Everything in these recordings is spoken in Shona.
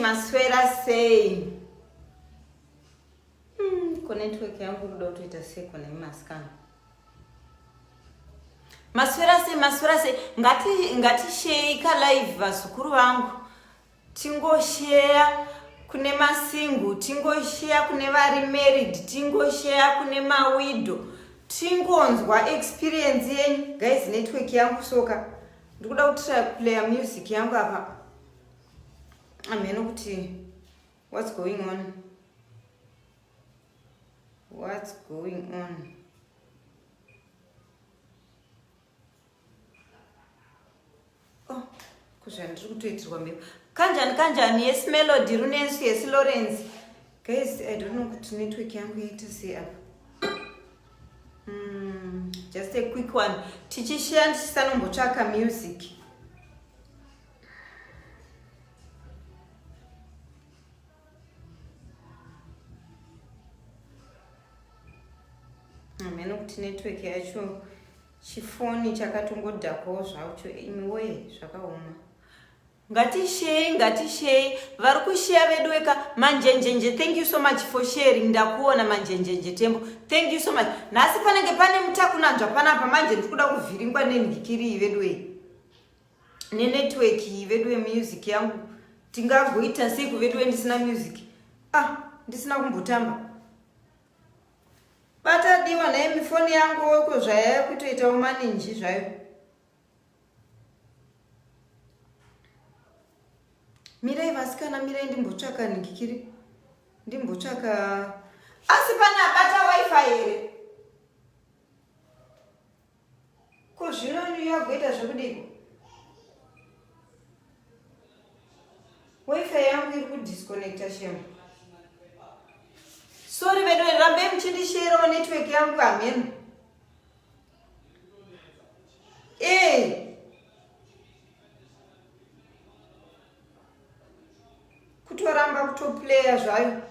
Maswera sei. Kwa network yangu kuda utuita seko na imaskana. Maswera sei. Ngati share ka live vasukuru vangu. Tingo share kune masingu, tingo share kune vari married, tingo share kune mawidow. Tingonzwa experience yenyu. Guys, network yangu soka. Ndikuda kutira play music yangu apa. What's going on? What's going on? Oh, kushandi kutoitirwa mbepo. Kanjani yes Melody runensu yes Lawrence. Guys, I don't know kuti network yangu yaita sei apa. Just a quick one. Tichishare ndichisanombotsvaka music. Kuti network yacho chifoni chakatongodhakawo zvacho imiwe zvakaoma. Ngati-share vari kushare vedu weka manjenjenje. Thank you so much for sharing. Ndakuona manjenjenje tembo. Thank you so much. Nasi panenge pane mutakunanzva panapa manje ndikuda kuvhiringwa nendikiri vedu we. Network vedu we music yangu. Tingagoita sei kuvedu we ndisina music. Ndisina kumbotamba. Batadiwa naye mifoni yangu weko zvaya kutoita umaninji zvayo. Mirai vasikana, mirai ndimbotsvaka ndikiri. Ndimbotsvaka asi pana bata wifi here. Kuzvino yagoita zvekudiko. Wifi yangu iri kudisconnecta shemu. Sorry vedu rambe mchindishare network yangu amen. Kutoramba kutoplaya zvayo.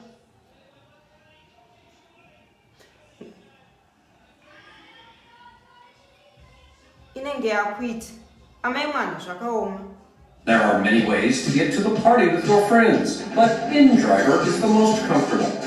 Inenge yakuita. Amai mwana zvakaoma. There are many ways to get to the party with your friends, but InDriver is the most comfortable.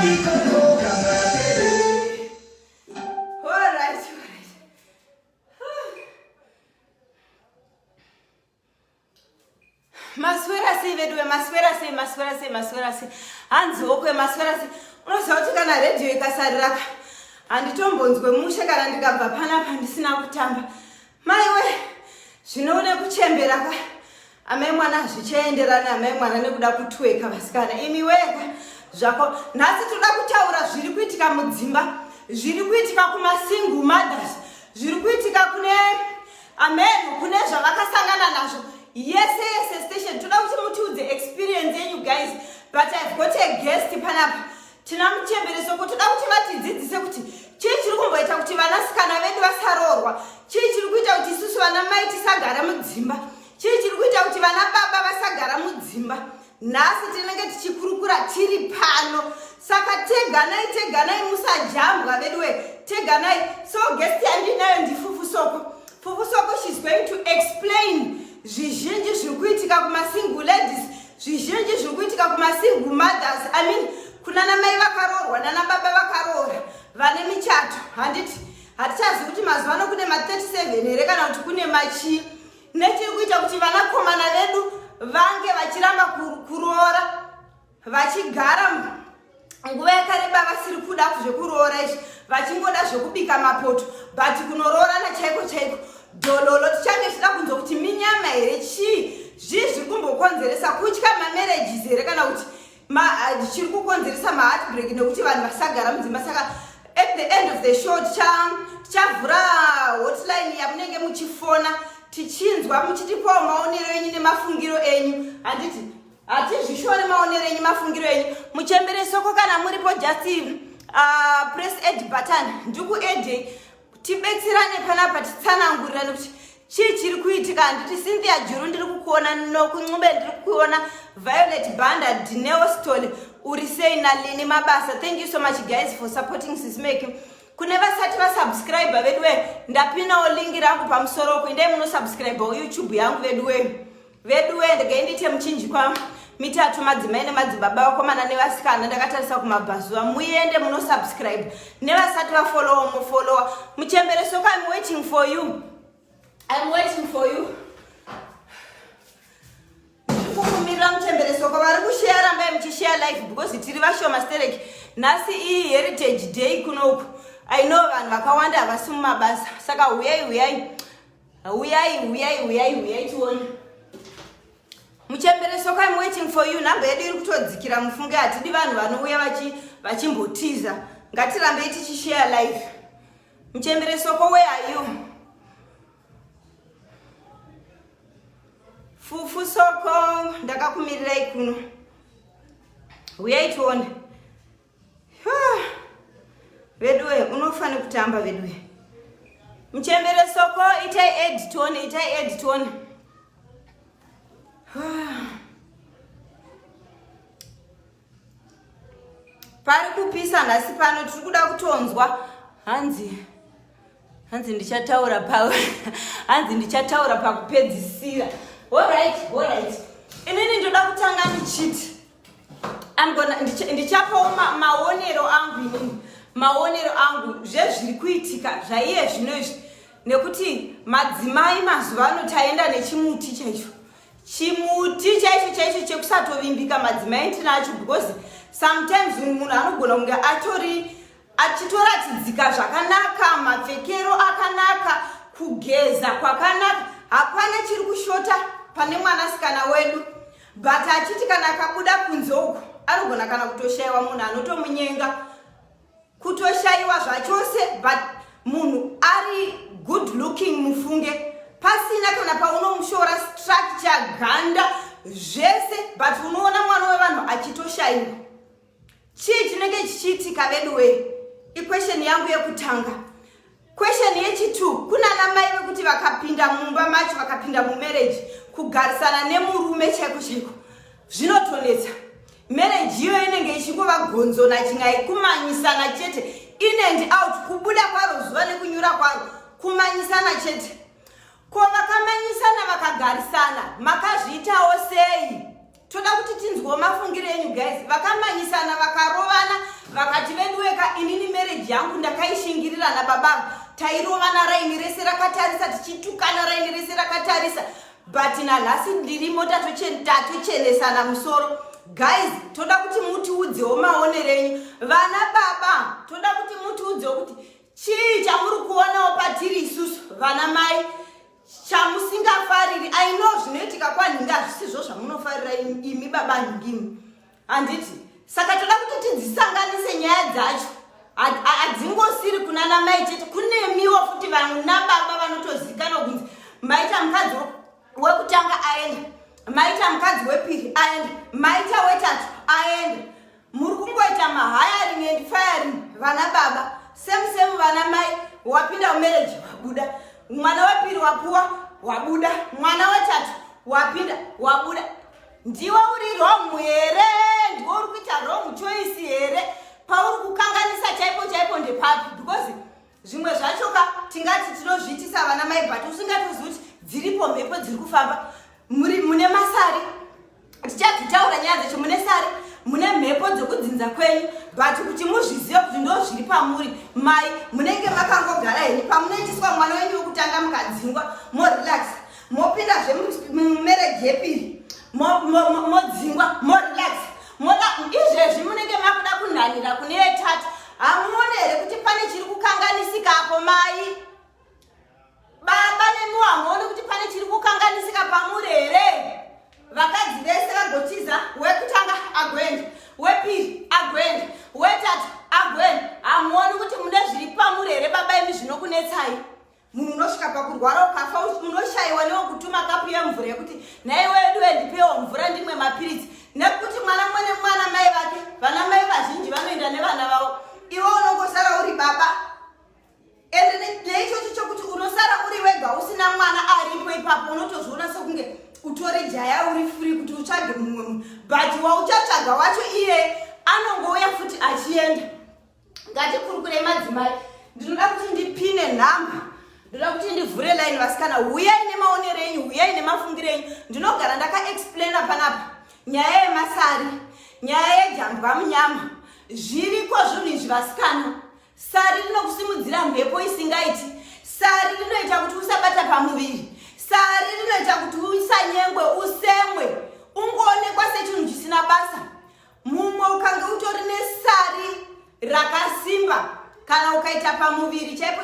Alright. Maswera sei vedu maswera sei hanzokwe maswera sei unoziva kuti kana radio ikasarira handitombonzwe mushe kana ndikabva panapa ndisina kutamba maiwe zvinoone kuchembera ka amai mwana zvichaenderana amai mwana nekuda kutweka vasikana imi wega zvako nhasi toda kutaura zviri kuitika mudzimba zviri kuitika kumasingle mothers zviri kuitika kune amenhu kune zvavakasangana nazvo yese station toda kuti mutiudze experience yenyu guys but I've got a guest panapa tina muchembereso kuti toda kuti vatidzidzise kuti chii chiri kumboita kuti vanasikana vedu vasaroorwa chii chiri kuita kuti isusu vana mai tisagara mudzimba chii chiri kuita kuti vana baba vasagara mudzimba nhasi tinenge tichikurukura tiri pano saka teganai musajambwa veduwe teganai so guest yandinayo ndifufusoko fufusoko she's going to explain zvizhinji zviri kuitika kumasingle ladies zvizhinji zviri kuitika kumasingle mothers I mean kunana mai vakaroorwa nana baba vakaroora vane michato hatichazi kuti mazuva ano kune ma37 here kana kuti kune machii nechiri kuita kuti vanakomana vedu vange vachiramba kuroora vachigara nguva yakareba vasiri kuda zvekuroora izvi vachingoda zvekubika mapoto but kunoroorana chaiko dhololo tichange tichida kunzwa kuti minyama here chii zvii zviri kumbokonzeresa kutya mamarriages here kana kuti chiri kukonzeresa maheartbreak nekuti vanhu vasagara mudzimba saka at the end of the show tichavhura hotline yamunenge muchifona tichinzwa muchitipawo maonero enyu nemafungiro enyu handiti hatizvishore maonero enyu mafungiro enyu muchemberesoko kana muripo just press add button ndikuedhei tibetserane panapa titsanangurira nekuti chii chiri kuitika handiti Cynthia Juru ndiri kukuona nokunxube ndiri kukuona Violet Banda Dineo Stole uri sei nalini mabasa thank you so much guys for supporting Sismake kune vasati vasubscribe veduwe ndapinawo lingi rangu pamusoro kuendai munosubscribe YouTube yangu veduwe ndikaindite muchinjikwa mitatu madzimai nemadzibaba vakomana nevasikana ndakatarisa kumabhazuva muende munosubscribe nevasati vafollowa mufollowa muchemberesoko I'm waiting for you kukumirira muchemberesoko vari kushare rambai muchishare live because tiri vashoma stereki nhasi iyi heritage day kunoku I know vanhu vakawanda havasi mumabasa saka uyai tione muchemberesoko I'm waiting for you nhamba yedu iri kutodzikira mufunge hatidi vanhu vanouya vachimbotiza ngatirambei tichishare live muchemberesoko where are you fufusoko ndakakumirirai kuno uyai tione veduwe unofanira kutamba veduwe muchemberesoko itai add tione pari kupisa nhasi pano tiri kuda kutonzwa hanzi ndichataura pakupedzisira alright inini ndoda kutanga ndichiti ndichapawo maonero angu zvezviri kuitika zvaiye zvinozvi nekuti madzimai mazuva ano taenda nechimuti chaicho chekusatovimbika madzimai tinacho because sometimes munhu anogona kunge achitoratidzika zvakanaka mapfekero akanaka kugeza kwakanaka hapana chiri kushota pane mwanasikana wedu but achiti kana akabuda kunze uku anogona kana kutoshayiwa munhu anotomunyenga kutoshayiwa zvachose but munhu ari good looking mufunge pasina kana paunomushora structure ganda zvese but unoona mwana wevanhu achitoshayiwa chii chinenge chichiitika veduwe iquestion yangu yekutanga question yechitu kunana mai vekuti vakapinda mumba macho vakapinda mumarriage kugarisana nemurume chaiko zvinotonetsa marriage iyo inenge ichingova gonzo nachingai kumanyisana chete in and out kubuda kwaro zuva nekunyura kwaro kumanyisana chete ko vakamanyisana vakagarisana makazviitawo sei toda kuti tinzwewo mafungiro enyu guys vakamanyisana vakarovana vakati vendiweka inini marriage yangu ndakaishingirira nababa tairovana raini rese rakatarisa tichitukana raini rese rakatarisa but nalasi ndirimo tatochelesana musoro. Guys, toda kuti mutiudzewo maonero enyu. Vana baba, toda kuti mutiudzewo kuti chii chamuri kuonawo patiri isusu vana mai chamusingafariri. I know zvinoitika kwanhingi hazvisizvo zvamunofarira imi baba nhingimi, handiti? Saka toda kuti tidzisanganise nyaya dzacho. Hadzingosiri kunana mai chete, kunemiwo futi vana baba vanotozikanwa kunzi maita mukadzi wekutanga aenda, maita mukadzi wepiri aenda, maita wetatu aenda. Muri kungoita mahiring and firing vana baba. Same vana mai, wapinda marriage wabuda, mwana wepiri wapuwa wabuda, mwana wetatu wapinda wabuda. Ndiwe uri wrong here, ndiwe uri kuita wrong choice here. Pauri kukanganisa chaipo ndepapi, because zvimwe zvachoka tingati tinozviitisa vana mai but usingatozivi kuti dziripo mhepo dziri kufamba. Mune masari, tichadzitaura nyaya dzacho, mune sari, mune mhepo dzekudzinza kwenyu, but kuti muzvizive kuti ndo zviri pamuri mai, munenge makangogara henyu. Pamunoitiswa mwana wenyu wekutanga mukadzingwa, morelax, mopindazve mumarriage yepiri, modzingwa, morelax, izvezvi munenge makuda kunhanhira kune yetatu. Hamuone here kuti pane chiri kukanganisika apo mai? Baba nemi hamuoni kuti pane chiri kukanganisika pamuri here? Vakadzi vese vagotiza, wekutanga agoenda, wepiri agoenda, wetatu agoenda. Hamuoni kuti mune zviri pamuri here baba imi zvinokunetsai? Munhu unosvika pakurwara ukafa unoshayiwa newekutuma kapu yemvura yekuti naiwedu wendipewo mvura ndimwe mapiritsi. Nekuti mwana mai vake, vana mai vazhinji vanoenda nevana vavo, iwe unongosara uri baba. Ende neichocho chokuti unosara uri wega usina mwana aripo ipapo, unotozviona sekunge utore jaya uri free kuti utsvage mumwe munhu, but wauchatsvaga wacho iye anongouya futi achienda. Ngatikurukure madzimai, ndinoda kuti ndipine nhamba, ndinoda kuti ndivhure line vasikana, huyai nemaonero enyu, huyai nemafungiro enyu. Ndinogara ndakaexplaina panapa nyaya yemasari, nyaya yejambwa munyama, zviriko zvinhu izvi vasikana. Sari rinokusimudzira mhepo isingaiti, sari rinoita kuti usabata pamuviri, sari rinoita kuti usanyengwe, usemwe, ungoonekwa sechinhu chisina basa. Mumwe ukange utori nesari rakasimba, kana ukaita pamuviri chaipo,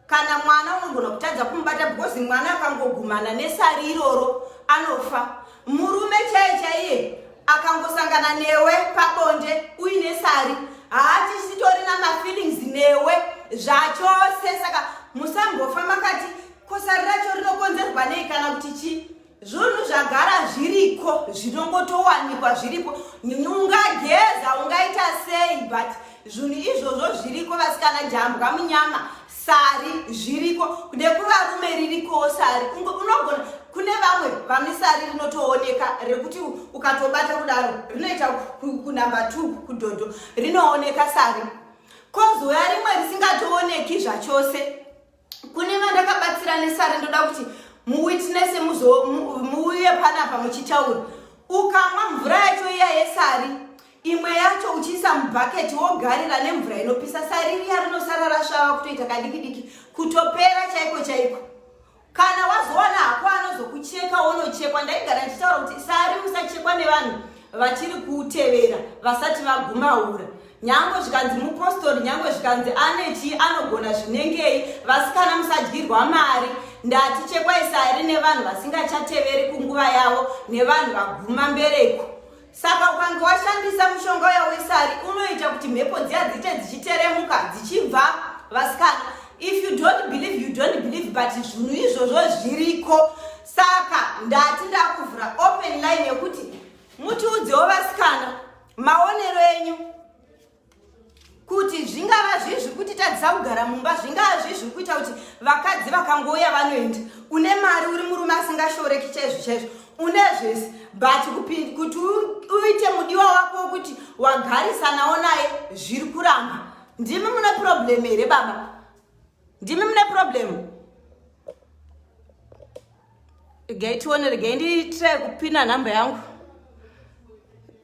kana mwana unogona kutadza kumubata because mwana akangogumana nesari iroro anofa. Murume chaiye akangosangana newe pabonde uine sari, haachisitorina mafeelings newe zvachose. Saka musambofa makati kosari racho rinokonzerwa nei kana kuti chi. Zvinhu zvagara zviriko, zvinongotowanikwa zviripo. Ungageza, ungaita sei, but zvinhu izvozvo zviriko vasikana. Jambwa munyama, sari zviriko, nekuvarume ririkowo sari. Unogona kune vamwe vane sari rinotooneka rekuti ukatobata kudaro rinoita kunamba 2 kudhodho, rinooneka sari. Kozouya rimwe risingatooneki zvachose. Kune vandakabatsira nesari, ndoda kuti muwitness muuye panapa muchitaura. Ukamwa mvura yacho iya yesari, imwe yacho uchiisa mubhaketi wogarira nemvura inopisa, sari riya rinosara rasvava kutoita kadiki kutopera chaiko. Kana wazowana hako anozokucheka wonochekwa. Ndaigara ndichitaura kuti sari musachekwa nevanhu vachiri kutevera vasati vagumaura. Nyangwe zvikanzi mupostori, nyangwe zvikanzi anechi anogona zvinengei, vasikana musadyirwa mari. Ndati chekwai sari nevanhu vasingachateveri kunguva yavo, nevanhu vaguma mbereko. Saka ukange washandisa mushonga uya wesari, unoita kuti mhepo dziya dziite dzichiteremuka dzichibva vasikana. If you don't believe, you don't believe, but zvinhu izvozvo zviriko. Saka ndati ndakuvhura open line yekuti mutiudzewo vasikana maonero enyu kuti zvingava zvizvi kuti tadzisa kugara mumba, zvingava zvizvi kuita kuti vakadzi vakangouya vanoenda. Une mari, uri murume asingashoreki chaizvo, une zvese, but kuti uite mudiwa wako wokuti wagarisanawo naye zviri kuramba. Ndimi mune problem here baba? Ndimi mune problem? Gaitione nditrai kupina namba yangu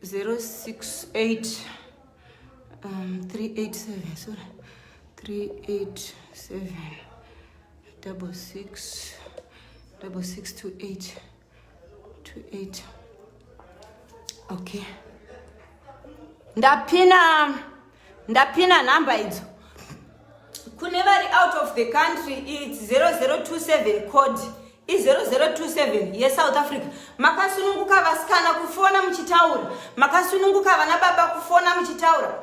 068 387 sorry 387 66 28 okay ndapina number idzo kune vari out of the country it's 0027 code i0027 yeSouth Africa. Makasununguka vasikana kufona muchitaura, makasununguka vana baba kufona muchitaura.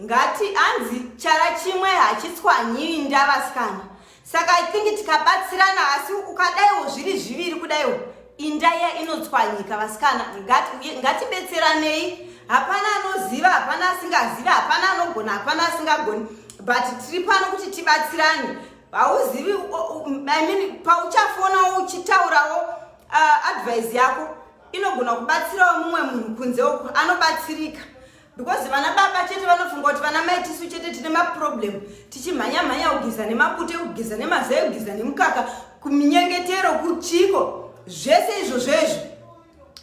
Ngati anzi chara chimwe hachitswanyiwi ndavasikana. Saka I think tikabatsirana asi ukadaiwo zviri zviviri kudaiwo indaya inotswanyika vasikana. Ngati betseranei. Hapana anoziva, hapana asingaziva, hapana anogona, hapana asingagoni. But tiri pano kuti tibatsirane. Hauzivi, I mean, pauchafona uchitaurawo advice yako inogona kubatsirawo mumwe munhu kunze uko anobatsirika. Because vana baba chete vanofunga kuti vana mai tisu chete tine maproblem. Tichimhanya kugeza nemapute, kugeza nemazai, kugeza nemukaka, kuminyengetero, kuchiko. Zvese izvo zvezvo.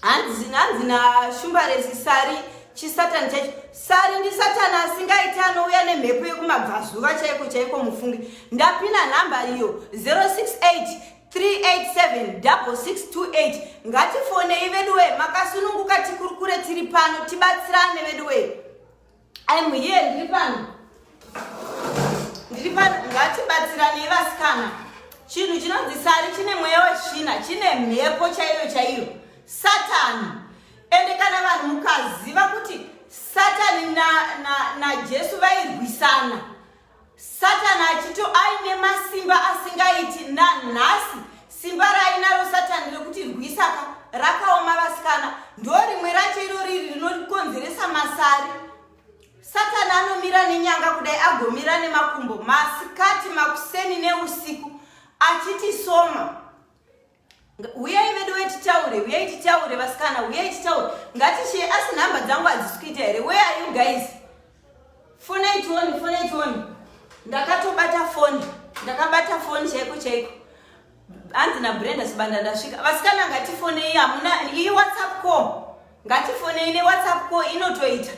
Hanzi naShumbaresi Sari chisatani chacho. Sari ndi satani asingaiti anouya nemhepo yekumabvazuva chaiko mufunge. Ndapina namba iyo 068 387 6628. Ngatifone veduwe makasununguka tikurukure tiri pano tibatsirane veduwe. I'm here ndiri pano ngatibatsirane vasikana. Chinhu chinonzi Sari chine mweya wechina, chine mhepo chaiyo Satani. Ende kana vanhu mukaziva kuti Satani naJesu vairwisana, Satani achito aine masimba asingaiti nanhasi. Simba rainaro Satani rekuti rwisaka rakaoma vasikana ndo rimwe racho irori rinokonzeresa masari. Satani anomira nenyanga kudai agomira nemakumbo masikati makuseni neusiku achiti soma. Uyai veduwe titaure vasikana, uyai titaure. Ngatishiye asi nhamba dzangu hadzisikuita here. Where are you guys? Fonai tione. Ndakatobata foni chaiko. Hanzi naBrenda Sibanda ndasvika. Vasikana ngatifonei, hamuna iyi WhatsApp call. Ngatifonei neWhatsApp call inotoita.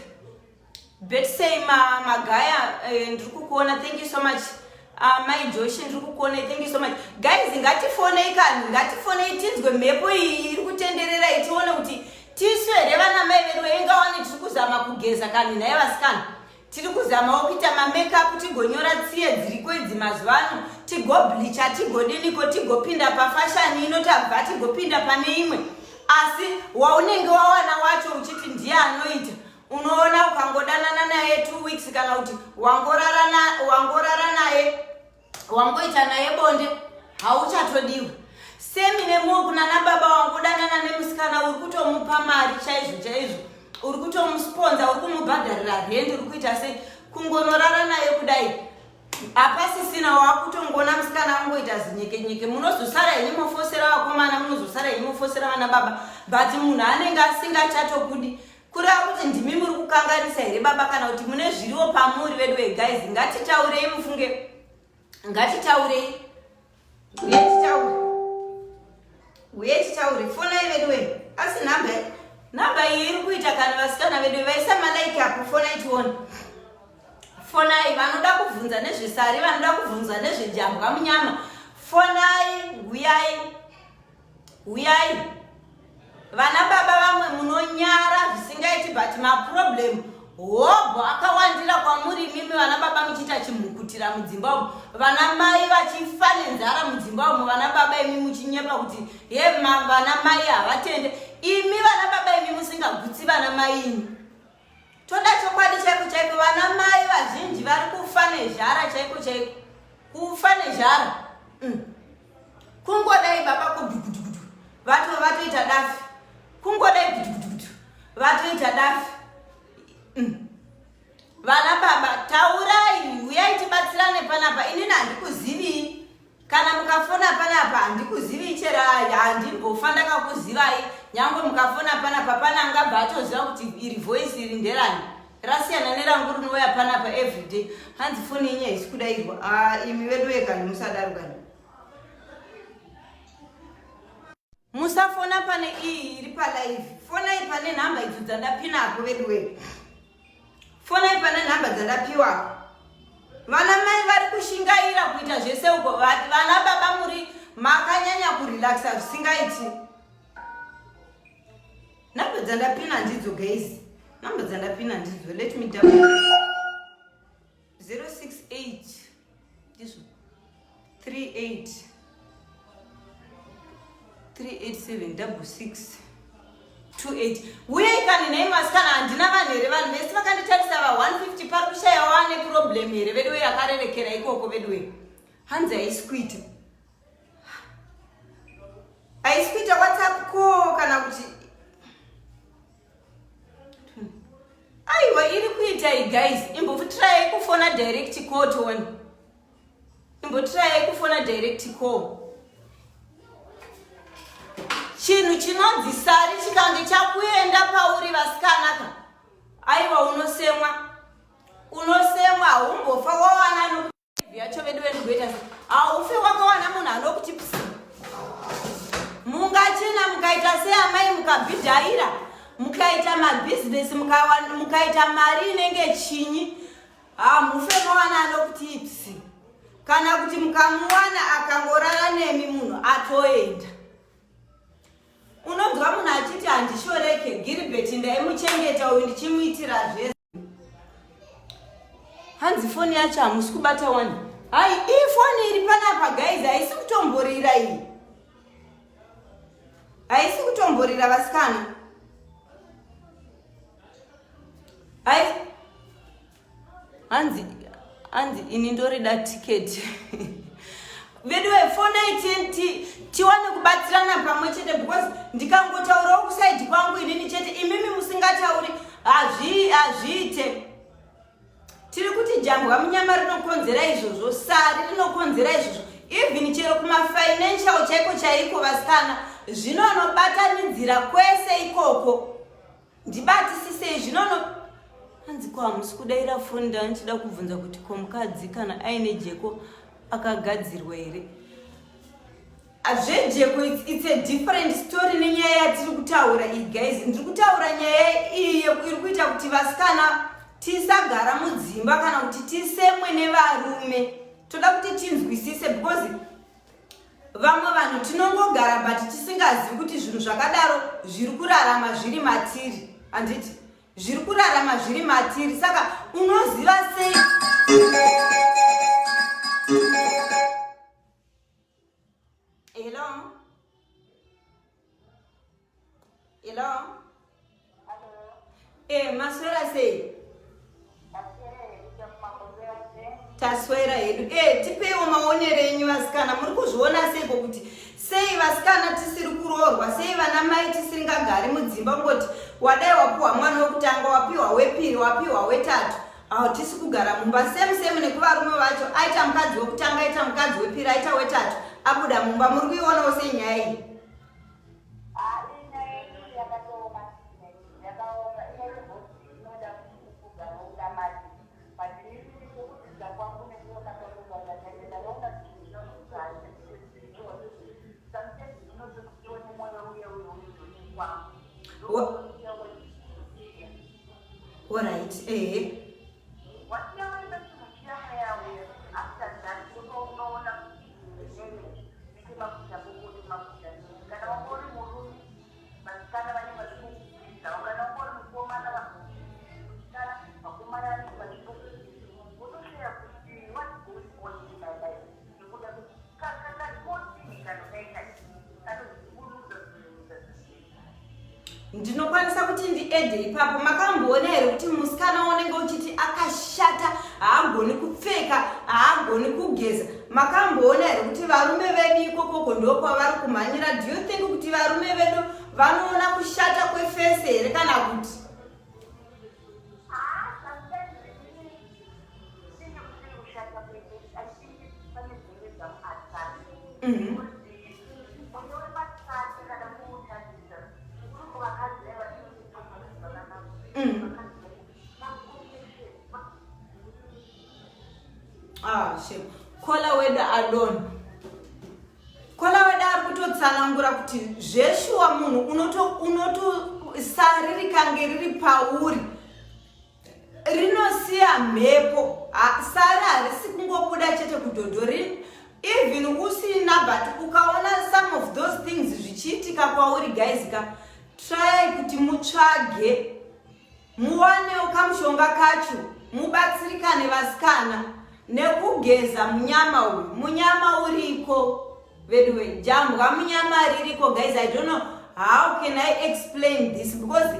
Betsay Magaya ndiri kukuona, thank you so much. My Josh ndiri kukuona, thank you so much. Guys, ngatifonei tinzwe mhepo iyi iri kutenderera itione kuti tiswere vana mai vedu engawani tiri kuzama kugeza kani naye vasikana. Tiri kuzamawo kuita mamakeup, tigonyora tsiye dziriko idzi mazuvano, tigobleacha, tigodiniko, tigopinda pafashani ino tabva tigopinda pane imwe. Asi waunenge wawana wacho uchiti ndiye anoita, unoona ukangodanana naye 2 weeks kana kuti wangorara naye, wangoita naye bonde, hauchatodiwa. Semi nemuwo kuna nababa wangodanana nemusikana uri kutomupa mari chaizvo. Uri kutomusponza, uri kumubhadharira rent, uri kuita sei, kungonorara naye kudai. Apasisina wakutongona musikana wangoita zinyeke. Munozosara yenyu mofosera vakomana, munozosara yenyu mofosera vana baba. But munhu anenge asingachatokudi. Kureva kuti ndimi muri kukanganisa here baba kana kuti mune zviriwo pamuri vedu guys. Ngatitaurei mufunge. Ngatitaurei. Uye titaure. Fonai vedu. Asi namba iyi iri kuita kana vasikana vedu vaisa malaiki apo. Fonai tione. Fonai vanoda kubvunza nezveSari, vanoda kubvunza nezvejambwa munyama. Fonai, uyai. Vana baba vamwe munonyara zvisingaiti but maproblem hobho akawandira kwamuri mimi vana baba muchiita chimhukutira mudzimba umu. Vana mai vachifa nenzara mudzimba umu, vana baba imi muchinyepa kuti vana mai havatende. Imi vana baba imi musingagutsi vana mai imi. Toda chokwadi chaiko vana mai vazhinji vari kufa nezhara chaiko. Kufa nezhara. Kungodai baba kudukudukudu. Vatoita dafi. Kungodai kudukudukudu. Vatoita dafi. Vana baba taurai, uyai tibatsirane panapa. Inini handikuzivi. Kana mukafona panapa handikuzivi chera, handimbofa ndakakuzivai. Nyangwe mukafona panapa pananga batoziva kuti iri voice iri nderani. Rasiyana nerangu rinouya panapa everyday. Hanzi foni yenyu haisi kudairwa. Imi vedu vega musadaro kana. Musafona pane iyi iri palive. Fonai pane nhamba idzo dzandapina apo vedu vega. Fonai pana nhamba dzandapiwa. Vana mai vari kushingaira kuita zvese uko. Vana baba muri makanyanya kurelaxa zvisingaiti. Nhamba dzandapina ndidzo guys. Nhamba dzandapina ndidzo. Let me double. 068 this 38 38766 28. Uye ikani nei maskana handina vanhu here vanhu vese vakanditarisa va 150 pari kushaya wane problem here vedu yakarerekera ikoko vedu hanzi haisikuita WhatsApp call kana kuti aiwa iri kuita guys imbotry kufona direct call tone imbotry kufona direct call chinhu chinonzisari chikange chakuenda pauri vasikanaka aiwa unosemwa haumbofa wawana nokuti yacho vedu venikuita haufi wakawana munhu anokuti psi mungachena mukaita seamai mukabhidhaira mukaita mabhizinesi mukaita mari inenge chinyi mufe mawana anokuti ipsi kana kuti mukamuwana akangorara nemi munhu atoenda unonzwa munhu achiti handishoreke Gilbert ndaimuchengeta uyu ndichimuitira zvese hanzi foni yacho hamusi kubata wani hai iyi foni iri panapa guys haisi kutomborira iyi haisi kutomborira vasikana hai hanzi ini ndorida tiketi vedu vefonai tiwane kubatsirana pamwe chete because ndikangotaurawo kusaidi kwangu inini chete imimi musingatauri hazviite tiri kuti jambwa munyama rinokonzera izvozvo sari rinokonzera izvozvo even chero kumafinancial chaiko vasikana zvinonobatanidzira kwese ikoko ndibatisisei zvinono hanzi ko hamusi kudaira foni ndanchida kubvunza kuti ko mukadzi kana aine jeko akagadzirwa here azvejeko it's a different story nenyaya yatiri kutaura iyi guys ndiri kutaura nyaya iyi iri kuita kuti vasikana tisagara mudzimba kana kuti tisemwe nevarume toda kuti tinzwisise because vamwe vanhu tinongogara but tisingazivi kuti zvinhu zvakadaro zviri kurarama zviri matiri handiti zviri kurarama zviri matiri saka unoziva sei hello maswera sei taswera hedu tipeiwo maonero enyu vasikana muri kuzviona seiko kuti sei vasikana tisiri kuroorwa sei vana mai tisingagari mudzimba ngoti wadai wapiwa mwana wekutanga wapiwa wepiri wapiwa wetatu tisi kugara mumba same nekuvarume vacho aita mukadzi wekutanga aita mukadzi wepiri aita wetatu abuda mumba muri kuionawo senyaya iyi Alright, ndinokwanisa kuti ndiedhe ipapo makamboona here kuti musikana unenge uchiti akashata haagoni kupfeka haagoni kugeza makamboona here kuti varume vedu ikokoko ndokwavari kumhanyira do you think kuti varume vedu vanoona kushata kwefese here kana kuti kola weda alone kola weda ari kutotsanangura kuti zveshuwa munhu unoto sari rikange riri pauri rino inosiya mhepo. Sari harisi kungobuda chete kudhodhori. Even usina, but ukaona some of those things zvichiitika kwauri guys, try kuti mutsvage muwanewo kamushonga kacho mubatsirikane vasikana nekugeza munyama uyu. Munyama uriko veduwe, jambwa munyama ririko guys. I don't know how can I explain this, because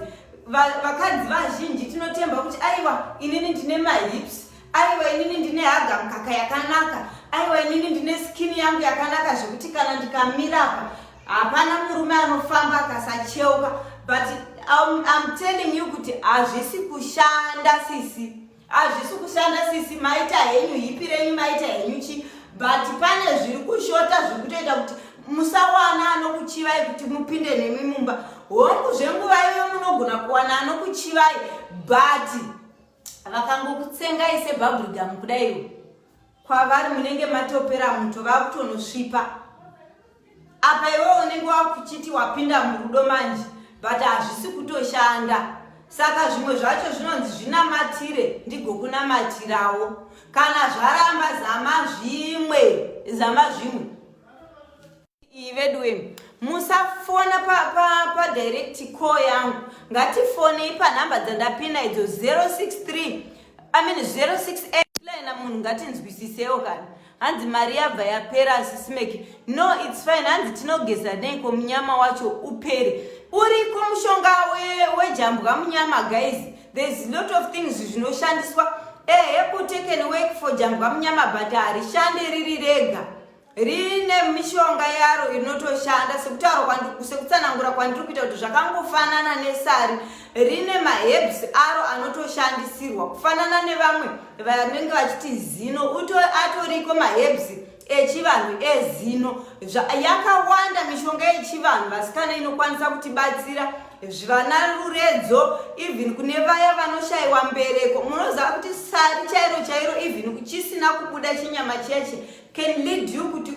vakadzi vazhinji tinotemba kuti aiwa inini ndine mahips, aiwa inini ndine haga mukaka yakanaka, aiwa inini ndine skin yangu yakanaka zvekuti kana ndikamira hapana murume anofamba akasacheuka. But I'm telling you kuti hazvisi kushanda sisi, hazvisi kushanda sisi. Maita henyu hipi renyu, maita henyu chi, but pane zviri kushota zvikutoita kuti musawana anokuchivai kuti mupinde nemi mumba. Hongu zvenguva iyo munogona kuwana anokuchivai, but vakangokutsengai sebubblegum kudaiwo, kwavari munenge matopera muto vakutonosvipa. Apa iwe unenge wakuchiti wapinda murudo manje, but hazvisi kutoshanda. Saka zvimwe zvacho zvinonzi zvinamatire ndigokunamatirawo. Kana zvaramba zama zvimwe ivedwe musafona pa direct call yangu. Ngatifonei panhamba dzandapinda idzo 068 line munhu ngatinzwisisewo kana. Hanzi mari yabva yapera asisimeki. No, it's fine. Hanzi tinogeza neiko munyama wacho upere. Uriko mushonga wejambwa munyama guys. There's a lot of things zvinoshandiswa. Hebu take and work for jambwa munyama, but harishande riri rega. Rine mishonga yaro inotoshanda sekutsanangura kwandiri kuita kuti zvakangofanana nesari. Rine maherbs aro anotoshandisirwa kufanana nevamwe vanenge vachiti zino, atoriko maherbs echivanhu ezino. Yakawanda mishonga yechivanhu vasikana inokwanisa kutibatsira. Zvivana ruredzo, even kune vaya vanoshayiwa mbereko. Munoziva kuti sari chairo even kuchisina kubuda chinyama cheche can lead you kuti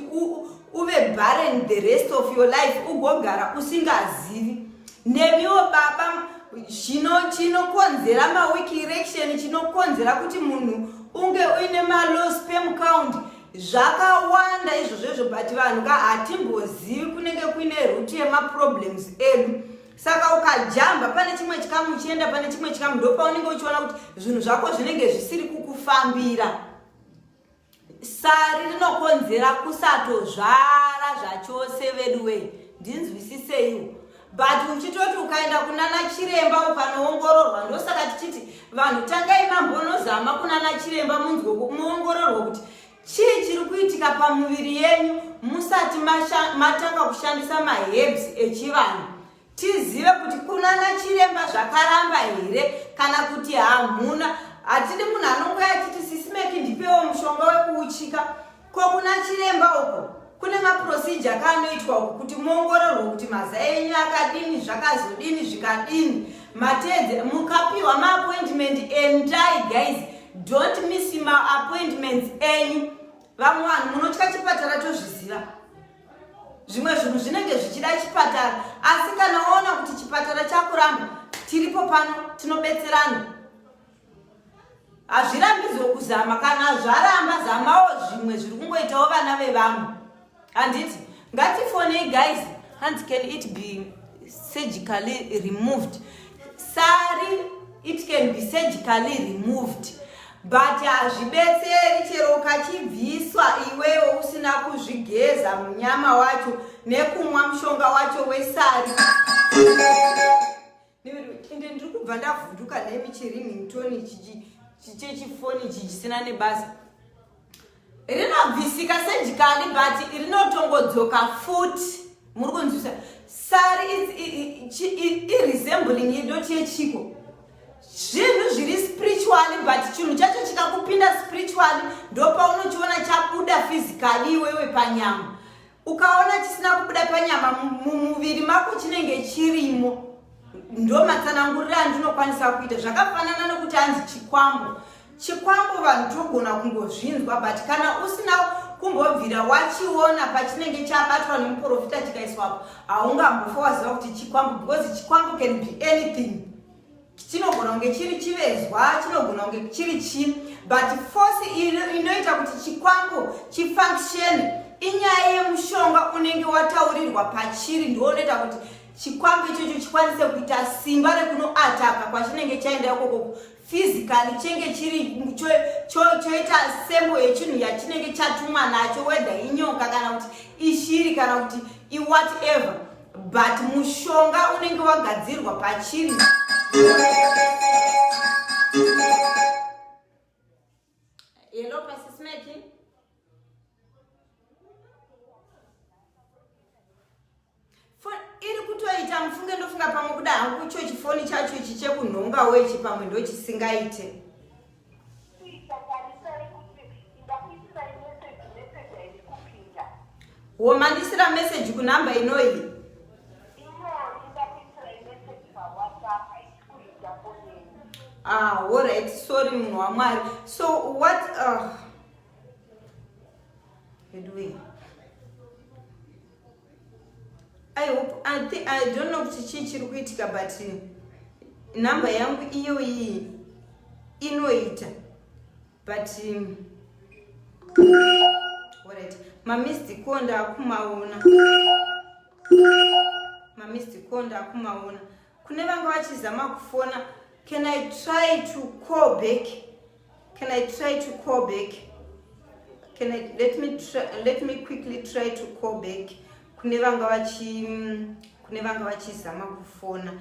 uve barren the rest of your life, ugogara usingazivi. Nemiwo baba chinokonzera ma-weak erection, chinokonzera kuti munhu unge uine ma-low sperm count. Zvakawanda izvozvo, but vanhu hatimbozivi kunenge kuine root yema-problems edu. Saka ukajamba pane chimwe chikamu uchienda pane chimwe chikamu, ndopa unenge uchiona kuti zvinhu zvako zvinenge zvisiri kukufambira. Sari rinokonzera kusatozvara zvachose veduwe, ndinzwisiseiwo. But uchitoti ukaenda kunana chiremba ukanoongororwa, ndosaka tichiti vanhu tangai mambonozama kunana chiremba munzwe muongororwa kuti chii chiri kuitika pamuviri yenyu musati matanga kushandisa maherbs echivanhu. Tizive kuti kunana chiremba zvakaramba here kana kuti hamuna. Hatidi munhu anongoya achiti sisimeki ndipewo mushonga wekuuchika. Ko kuna chiremba uko kune maprocedure kanoitwa uko kuti muongororwe kuti maza enyu akadini, zvakazodini, zvikadini. Matedze mukapiwa ma-appointment endai guys. Don't miss ma-appointments enyu. Vamwe vanhu munotya chipatara tozviziva. Zvimwe zvinhu zvinenge zvichida chipatara, asi kana waona kuti chipatara chakuramba, tiripo pano tinobetserana. Hazvirambidzwe kuzama, kana zvaramba zamawo zvimwe zviri kungoitawo vana vevamwe. Handiti ngatifonei guys. And can it be surgically removed? Sari, it can be surgically removed, but hazvibetseri chero ukachibviswa iwewo usina kuzvigeza munyama wacho nekumwa mushonga wacho wesari. Ende ndiri kubva ndavhunduka nemichiringi toni chechifoni chisina nebasa. Rinobvisika surgically, but rinotongodzoka futi. Muri kunzwisa? Sari iresembling idoti yechiko. Zvinhu zviri spiritually, but chinhu chacho chikakupinda spiritually, ndopa unochiona chabuda physically iwewe panyama. Ukaona chisina kubuda panyama, mumuviri mako chinenge chirimo. Ndo matsanangurira andinokwanisa kuita. Zvakafanana nokuti hanzi chikwambo. Chikwambo vanhu togona kungozvinzwa, but kana usina kumbobvira wachiona pachinenge chabatwa nemuprofita chikaiswapo, haungambofa waziva kuti chikwambo, because chikwambo can be anything. chinogona kunge chiri chivezwa, chinogona kunge chiri chini, but force inoita kuti chikwambo chifunction inyaya yemushonga unenge wataurirwa pachiri, ndinoita kuti chikwambo ichocho chikwanise kuita simba rekunoataka kwachinenge chaenda ikoko physically, chinenge chiri choita sembo yechinhu yachinenge chatumwa nacho, whether inyoka kana kuti ishiri kana kuti whatever, but mushonga unenge wagadzirwa pachiri. Hello, Pastor Smeki. Iri kutoita mufunge ndofunga pamwe kuda hangu icho chifoni chacho ichi chekunhonga wechi pamwe ndochisingaite. Womandisira message kunamba inoyi. Alright, sorry munhu waMwari. So what I don't know kuti chii chiri kuitika, but namba yangu iyo iyi inoita, but alright, mamissed call ndakumaona, kune vanga vachizama kufona. Can I try to call back? Let me quickly try to call back. Kune vanga vachizama kufona.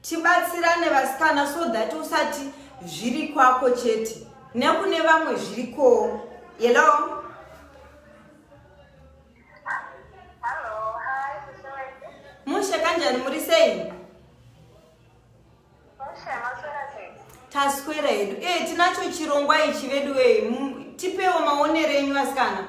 Tibatsirane vasikana so that usati zviri kwako chete, nekune vamwe zviriko. Hello? Hello, hi, Mushe kanjani muri sei? Taswera hedu. Tinacho chirongwa ichi vedu tipewo maonero enyu vasikana.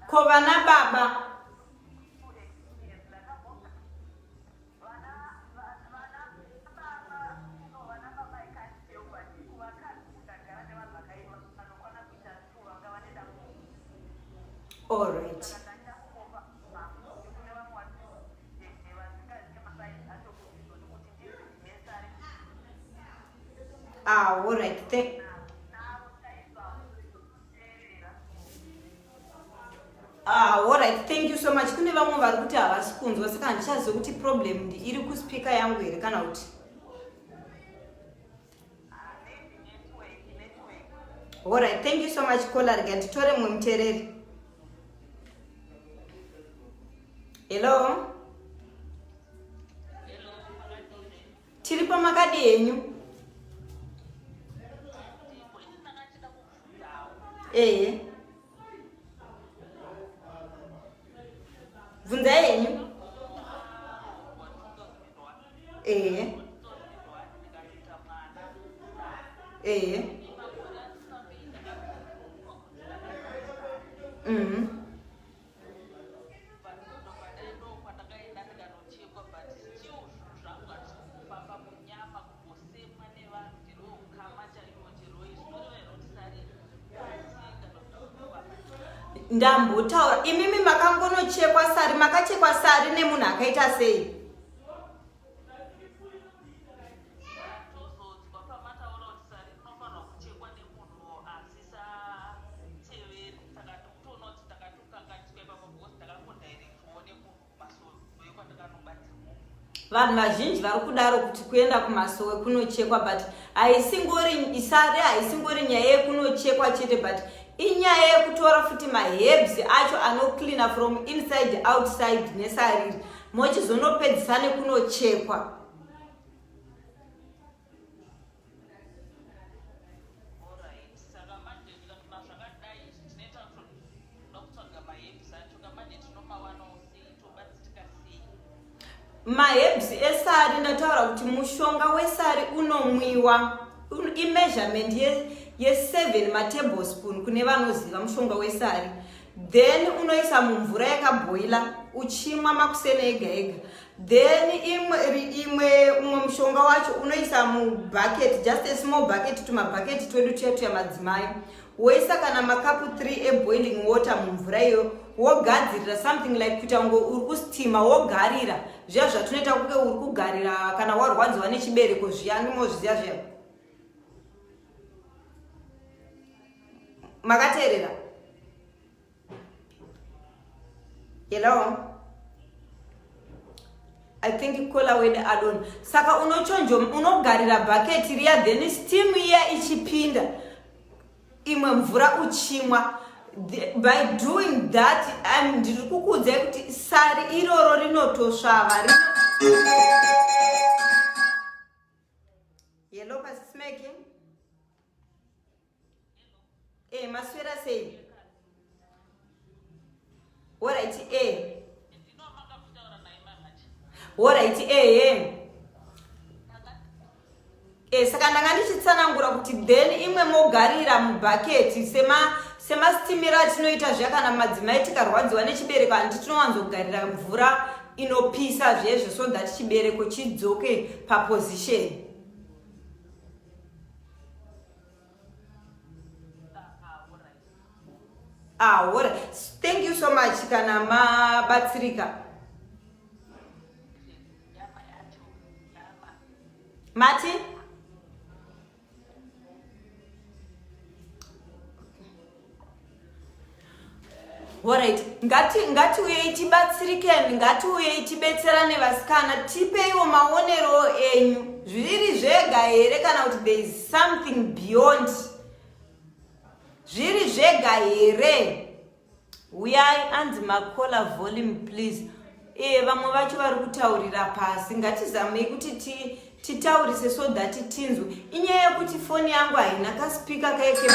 Kovana baba. All right. All right. Alright, thank you so much. Kune vamwe vari kuti havasi kunzwa, saka handichazivi kuti problem iri kuspeaker yangu here kana kuti. Alright, thank you so much caller. Rega nditore mumwe muteereri. Hello? Tiri pamakadi yenyu. Bvunza yenyu. ndambotaura imimi makangonochekwa sari makachekwa sari nemunhu akaita sei vanhu vazhinji vari kudaro kuti kuenda kumasowe kunochekwa but haisingori sari haisingori nyaya yekunochekwa chete but inyaya yekutora futi maherbs acho anocleana from inside outside nesariri mochizonopedzisa nekunochekwa maherbs esari ndataura kuti mushonga wesari unomwiwa imeasurement ye7 matablespoon kune vanoziva mushonga wesari then unoisa mumvura yakabhoila uchimwa makusena ega ega then umwe mushonga wacho unoisa mubucket just a small bucket tumabhaketi twedu chetu yamadzimai woisa kana makapu 3 eboiling water mumvura iyo wogadzirira something like kuti ngo uri kustima wogarira zviya zvatunoita kuke uri kugarira kana warwadziwa nechibereko zviyani mozviziva zviya makateerera hello I think kola wede adon saka unogarira bucket riya then steam iya ichipinda imwe mvura uchimwa by doing that ndiri kukuudza kuti sari iroro rinotosvava hello pasismaking maswera sei alright alright saka ndanga ndichitsanangura kuti then imwe mogarira mubhaketi semastimira tinoita zviya kana madzimai tikarwadziwa nechibereko handi tinowanzogarira mvura inopisa zvezvo so that chibereko chidzoke paposition alright thank you so much kana mabatsirika mati alright ngatiuyei tibatsirikeni ngatiuyei tibetserane vasikana tipeiwo maonero enyu zviri zvega here kana kuti there is something beyond zviri zvega here uyai anzi makola volume please vamwe vacho vari kutaurira pasi ngatizamei kuti titaurise so that tinzwe inyaya yekuti foni yangu haina kaspika kaike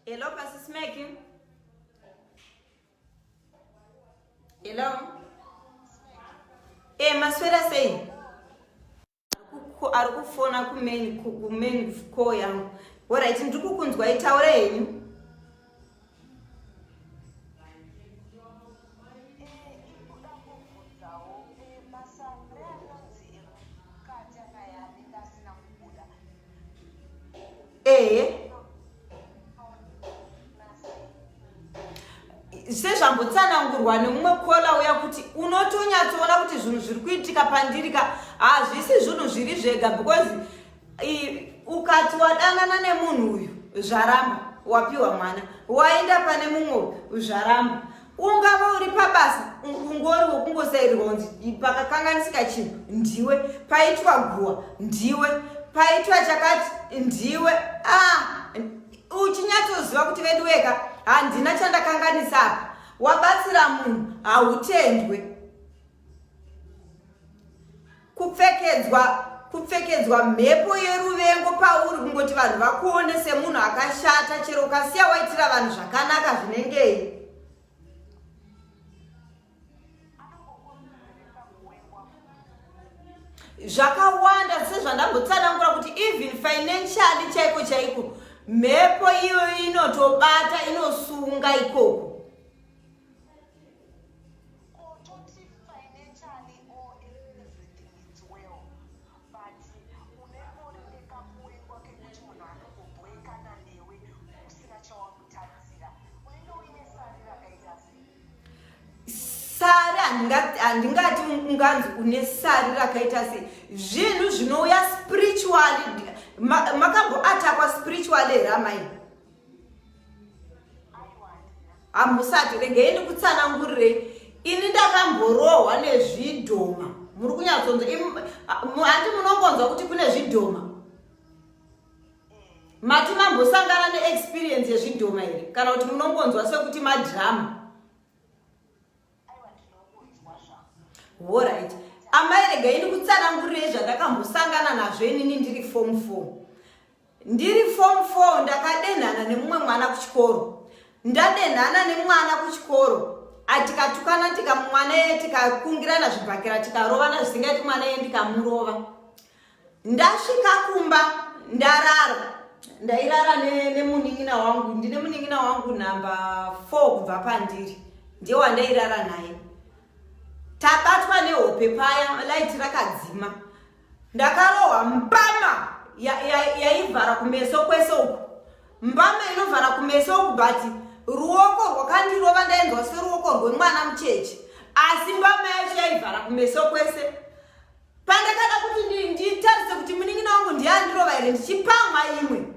hello pasismaking hello maswera sei ari kufona kumain call yangu alright ndiri kukunzwa itaura henyu sezvambotsanangurwa nemumwe kola uya kuti unotonyatsoona kuti zvinhu zviri kuitika pandirika hazvisi zvinhu zviri zvega because ukati wadangana nemunhu uyu zvaramba wapiwa mwana waenda pane mumwe zvaramba ungava uri pabasa ungori wokungosairirwa kunzi pakakanganisika chinhu ndiwe paitwa guwa ndiwe paitwa chakati ndiwe uchinyatsoziva kuti vedu weka handina chandakanganisa apa wabatsira munhu hautendwe kupfekedzwa mhepo yeruvengo pauri kungoti vanhu vakuone semunhu akashata chero ukasiya waitira vanhu zvakanaka zvinengei zvakawanda sezvandambotsanangura kuti even financially chaiko chaiko mhepo iyo inotobata inosunga ikoko handingati unganzi une sari rakaita sei. Zvinhu zvinouya spiritually. Makamboatakwa spiritually here amai? Hamusati. Regei ndikutsanangurirei. Ini ndakamborohwa nezvidhoma. Muri kunyatsonzwa. Handi munongonzwa kuti kune zvidhoma? Mati mambosangana neexperience yezvidhoma here? Kana kuti munongonzwa sekuti madhirama? Alright. Amai regei ndikutsanangurirei zvandakambosangana nazvo inini ndiri form 4. Ndiri form 4 ndakadenhana nemumwe mwana kuchikoro. Ndadenhana nemwana kuchikoro. Atikatukana mwana yeye tikakungirana zvibhakera tikarovana zvisingaiti mwana yeye ndikamurova. Ndasvika kumba ndarara. Ndairara nemuning'ina wangu. Ndine muning'ina wangu namba 4 kubva pandiri. Ndiye wandairara naye. Tabatwa nehope paya, light rakadzima. Ndakarohwa mbama yaivhara kumeso kwese uku. Mbama inovhara kumeso uku but ruoko rwakandirova ndainzwa seruoko rwemwana mucheche. Asi mbama yacho yaivhara kumeso kwese. Pandakada kuti nditarise kuti muning'ina wangu ndiye andirova here ndichipamwa imwe.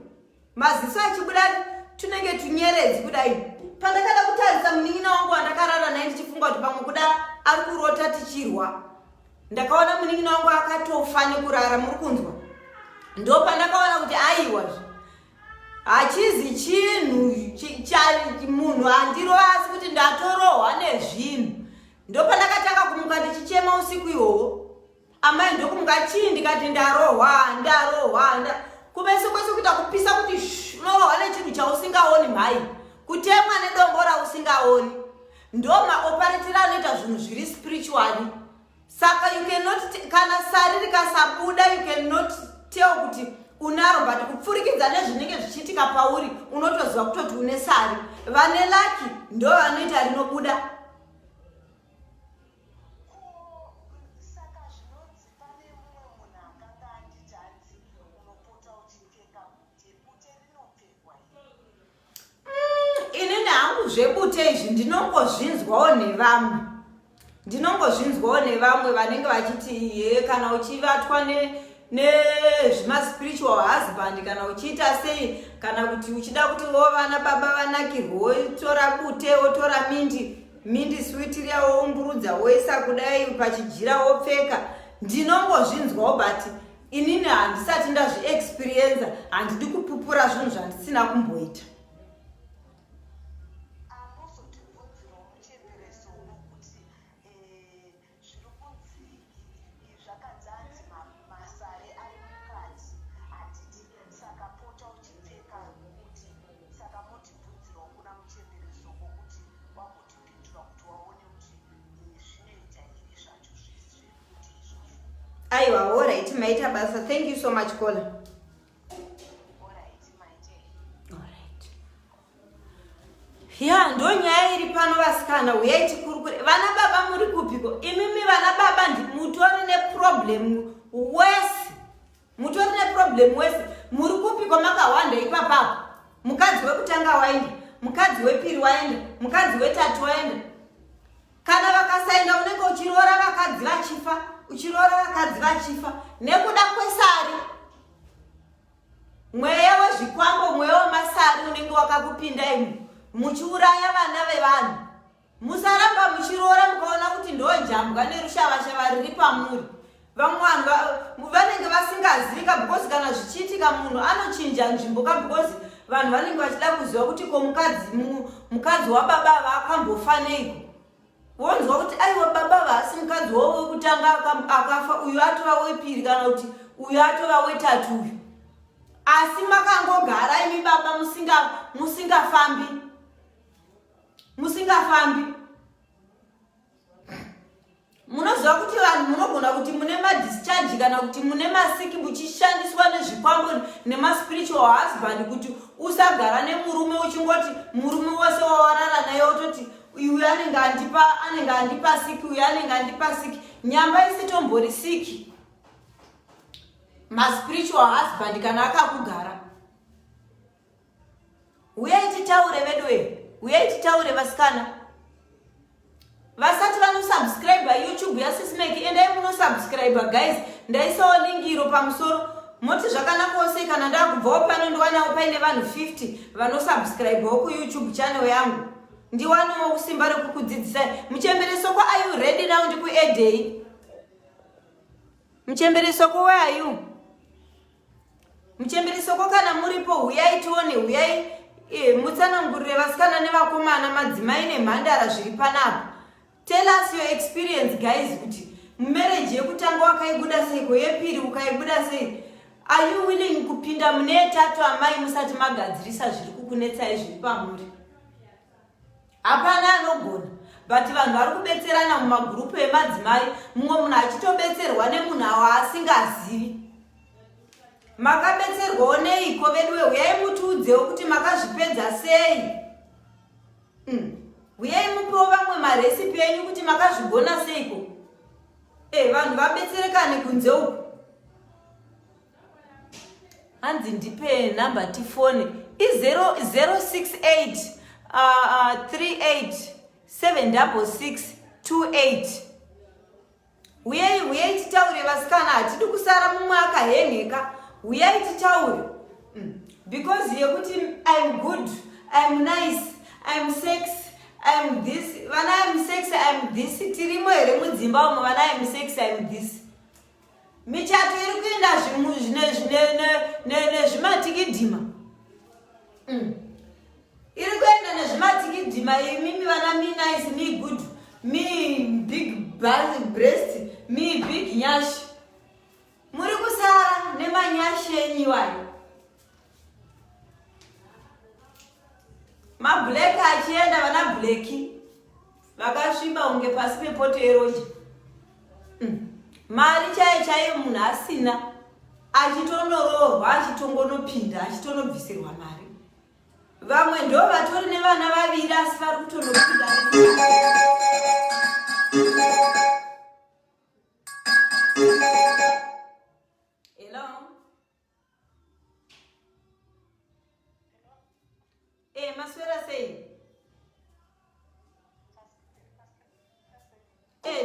Maziso achibuda tunenge tunyeredzi kudai. Pandakada kutarisa muning'ina wangu wandakarara naye ndichifunga kuti pamwe kuda ari kurota tichirwa. Ndakaona muning'ina wangu akatofa nekurara, muri kunzwa. Ndo pandakaona kuti aiwa hachizi chinhu munhu andirova asi kuti ndatorohwa nezvinhu. Ndo pandakatanga kumuka ndichichema usiku ihwohwo. Amai ndokumuka chii ndikati ndarohwa. Kumeso kwese kuita kupisa kuti unorohwa nechinhu chausingaoni mhai. Kutemwa nedombo rausingaoni. Ndo maoparetera anoita zvinhu zviri spiritually. Saka you cannot, kana sari rikasabuda you cannot tell kuti unaro, but kupfurikidza nezvinenge zvichiitika pauri unotoziva kutoti une sari. Vane laki ndo vanoita rinobuda. Inini hangu zvebute izvi ndinongozvinzwawo nevamwe vanenge vachiti ye kana uchivatwa nezvimaspiritual husband kana uchiita sei, kana kuti uchida kuti vana baba vanakirwe wotora bute wotora mindi sweet riya woumburudza woisa kudai pachijira wopfeka. Ndinongozvinzwawo but inini handisati ndazviexperience. Handidi kupupura zvinhu zvandisina kumboita. Aiwa, alright, maita basa. Thank you so much, Kola. Alright. Ya, ndo nyaya iri pano vasikana, uyai tikurukure. Vana baba muri kupiko. Imimi vana baba mutori neproblem wese. Muri kupiko makawanda ipapapa. Mukadzi wekutanga waenda, mukadzi wepiri waenda, mukadzi wetatu waenda. Kana vakasaenda unenge uchirora vakadzi vachifa. Nekuda kwesari. Mweya wezvikwambo, mweya wemasari unenge wakakupinda imi. Muchiuraya vana vevanhu. Musaramba muchirora mukaona kuti ndojambwa nerushava-shava riri pamuri. Vamwe vanhu vanenge vasingazika because kana zvichiitika munhu anochinja nzvimbo because vanhu vanenge vachida kuziva kuti ko mukadzi wababa vakambofa neiko. Wonzwa kuti aiwa baba vasi mukadzi wavo wekutanga akafa, uyu atova wepiri kana kuti uyu atova wetatu uyu. Asi makangogara imi baba musingafambi. Munoziva kuti vanhu munogona kuti mune madischarge kana kuti mune masiki muchishandiswa nezvikwambo nemaspiritual husband kuti usagara nemurume uchingoti murume wose wawarara naye ototi uyu anenge andipa siki, uyu anenge andipa siki. Nyamba isitombori siki. Maspiritual husband kana akakugara. Uyai titaure vedwe. Uyai titaure vasikana. vasati vanosubscribe YouTube yaSisMake endai munosubscribe guys. Ndaisawo lingiro pamusoro moti zvakanaka sei kana ndakubvawo pano ndiwanawo paine vanhu 50 vanosubscribewo kuYouTube channel yangu. Ndiwanawo kusimba rekukudzidzisai. Muchembereso are you ready now ndikuedei? Muchembereso where are you? Muchembereso kana muripo huyai tione huyai mutsanangurire vasikana nevakomana madzimai nemhandara zviri panapa. Tell us your experience guys kuti marriage yekutanga wakaibuda sei ko yepiri ukaibuda sei. Are you willing kupinda mune tatu amai musati magadzirisa zviri kukunetsai zviri pamuri? Hapana anogona. But vanhu vari kubetserana mumagrupu emadzimai, mumwe munhu achitobetserwa nemunhu waasingazivi. Makabetserwawo neiko veduwe? Uyai mutiudzewo kuti makazvipedza sei. Uyai mupewo vamwe maresipi enyu kuti makazvigona seiko. Vanhu vabetserekane kunze uku. Hanzi ndipe namba tifone i068 38 76628. Uyai titaure vasikana, hatidi kusara mumwe akahengeka. Uyai titaure. Because yekuti I'm good, I'm nice, I'm sex, I'm this. When I'm sex, I'm this. Tirimo here mudzimba umo when I'm sex, I'm this. Michato iri kuenda nezvimatikidhima. Iri kuenda nezvimatikidhima. Mimi vana me nice, me good, me big breast, me big nyashi. Muri kusara nemanyashi enyu wayo. Mablack achienda vana blacki vakasviba unge pasi pepoto eroja. Mari chaiyo munhu asina achitondorohwa achitongonopinda achitonobvisirwa mari. Vamwe ndo vatori nevana vaviri asi vari kutonopinda. Hello. Maswera sei?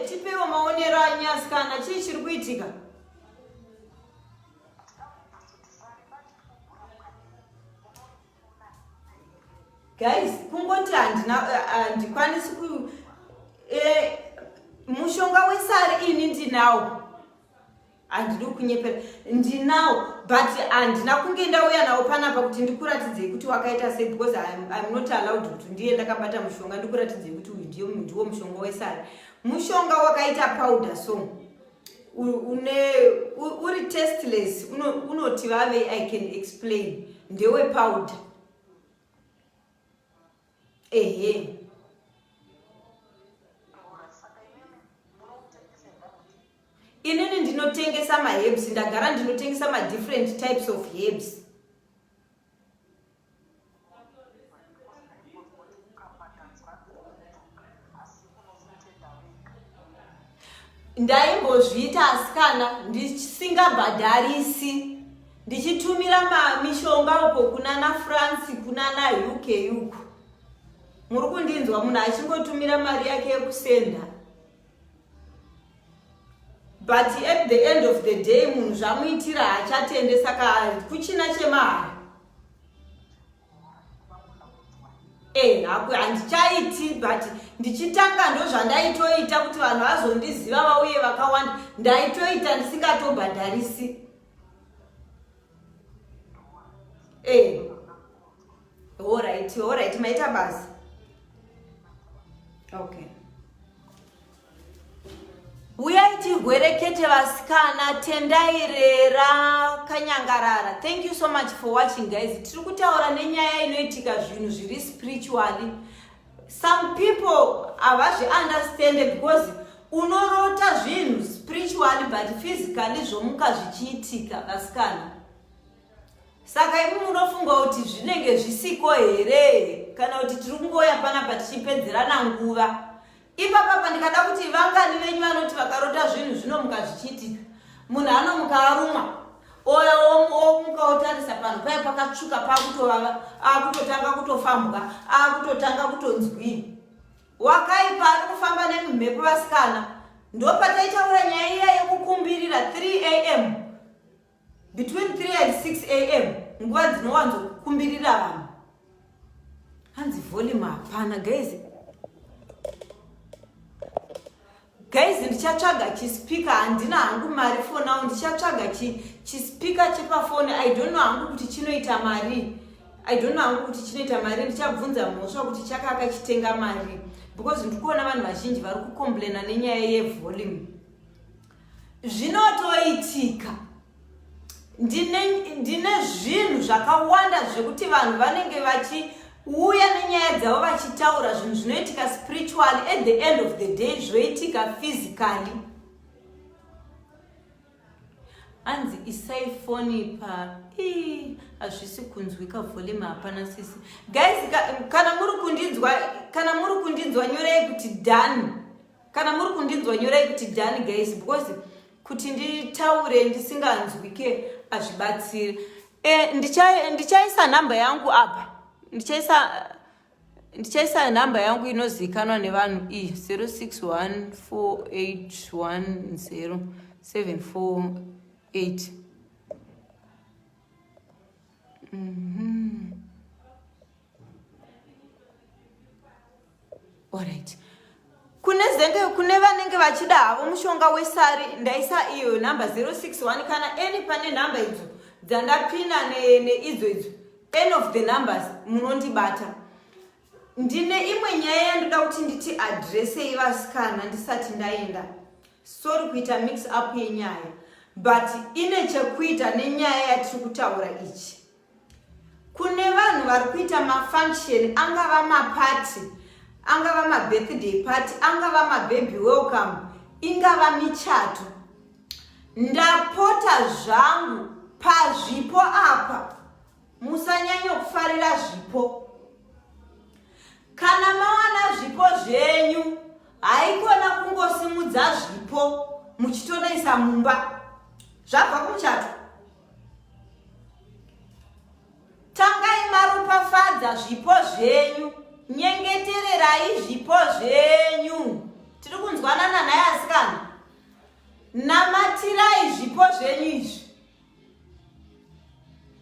Tipewo maonero anyasikana chii chiri kuitika? Guys, kungoti handikwanisi mushonga wesari ini ndinawo. Handidi kunyepera. Ndinawo, but handina kunge ndauya nawo panapa kuti ndikuratidzei kuti wakaita sei, because I'm not allowed kuti ndiye ndakabata mushonga ndikuratidzei kuti uyu ndiwo mushonga wesari. Mushonga wakaita powder so uri tasteless, unoti vave I can explain. Ndewe powder. Inini ndinotengesa maherbs, ndagara ndinotengesa different types of herbs. Ndaimbozviita asikana ndisingabhadharisi, ndichitumira mishonga uko kunana France kunana UK uko. Muri kundinzwa munhu achingotumira mari yake yekusenda. But at the end of the day munhu zvamuitira hachatende, saka kuchina chemahara. Handichaiti, but ndichitanga ndo zvandaitoita kuti vanhu vazondiziva vauye vakawanda. Ndaitoita ndisingatobhadharisi. Alright, maita basi. Okay. Uyai tigwerekete vasikana, tendairera kanyangarara. Thank you so much for watching guys. Tiri kutaura nenyaya inoitika zvinhu zviri spiritually. Some people havazvi understand because unorota zvinhu spiritually but physically zvomuka zvichiitika vasikana. Saka imi munofunga kuti zvinenge zvisiko here kana kuti tiri kungoya panapa tichipedzerana nguva. Ipapa ndikada kuti vangani venyu vanoti vakarota zvinhu zvinomuka zvichiitika. Munhu anomuka arumwa. Omuka otarisa panhu paya pakatsvuka pakutovava, akutotanga kutofambuka, akutotanga kutonzwi. wakaipa ari kufamba nemumhepo vasikana ndopataitaura nyaya iya yekukumbirira 3 am between 3 and 6 am nguva dzinowanzokukumbirira vanhu hanzi volume hapana guys ndichatsvaga chispika handina hangu mari for now ndichatsvaga chispika chepafoni I don't know hangu kuti chinoita mari ndichabvunza mhosva kuti chakaka chitenga mari because ndikuona vanhu vazhinji vari kukomplaina nenyaya yevolume zvinotoitika ndine zvinhu zvakawanda zvekuti vanhu vanenge vachiuya nenyaya dzavo vachitaura zvinhu zvinoitika spiritually at the end of the day zvoitika physically hanzi isai foni pa hazvisi kunzwika volume hapana sisi guys kana muri kundinzwa nyorai kuti done guys because kuti nditaure ndisinganzwike hazvibatsiri ndichaisa namba yangu apa ndichaisa namba yangu inozivikanwa nevanhu 0614810748 alright kune vanenge vachida havo mushonga wesari ndaisa iyo namba 061 kana eni pane namba idzo dzandapina neidzo end of the numbers munondibata ndine imwe nyaya yandoda kuti nditi adrese ivasikana ndisati ndaenda sorry kuita mix up yenyaya but ine chekuita nenyaya yatiri kutaura ichi kune vanhu vari kuita mafunction angava mapati angava mabirthday party angava mababy welcome ingava michato ndapota zvangu pazvipo apa musanyanya kufarira zvipo kana mawana zvipo zvenyu haikona kungosimudza zvipo muchitonaisa mumba zvabva kumuchato tangai maropafadza zvipo zvenyu nyengetererai zvipo zvenyu tiri kunzwanana naye asikana namatirai zvipo zvenyu izvi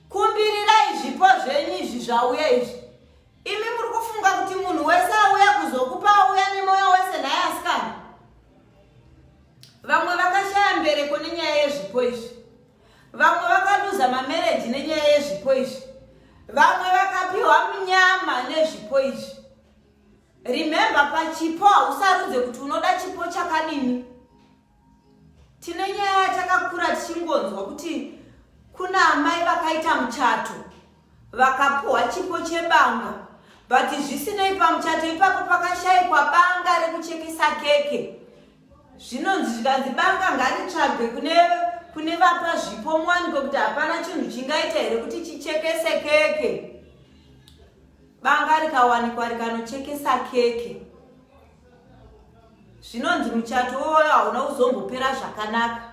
kumbirirai zvipo zvenyu izvi zvauya izvi imi muri kufunga kuti munhu wese auya kuzokupa auya nemoyo wese naye asikana vamwe vakashaya mbereko nenyaya yezvipo izvi vamwe vakaduza mamereji nenyaya yezvipo izvi vamwe vakapiwa munyama nezvipo izvi remember pachipo hausarudze kuti unoda chipo chakadini tine nyaya yatakakura tichingonzwa kuti kuna amai vakaita muchato vakapuwa chipo chebanga but zvisinei pamuchato ipapo pakashayikwa banga rekuchekesa keke zvinonzi zvikanzi banga ngaritsvagwe kune vapa zvipo muwanike kuti hapana chinhu chingaita here kuti chichekese keke banga rikawanikwa rikanochekesa keke zvinonzi muchato woyo hauna kuzombopera zvakanaka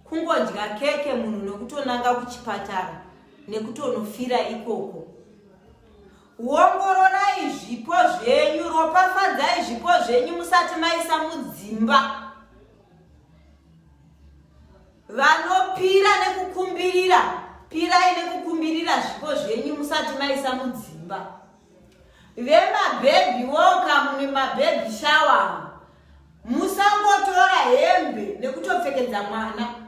kungodya keke munhu nekutonanga kuchipatara nekutonofira ikoko ongororai zvipo zvenyu ropafadzai zvipo zvenyu musati maisa mudzimba vanopira nekukumbirira pirai nekukumbirira zvipo zvenyu musati maisa mudzimba vemabhebi welcome nemabhebi shower musangotora hembe nekutopfekedza mwana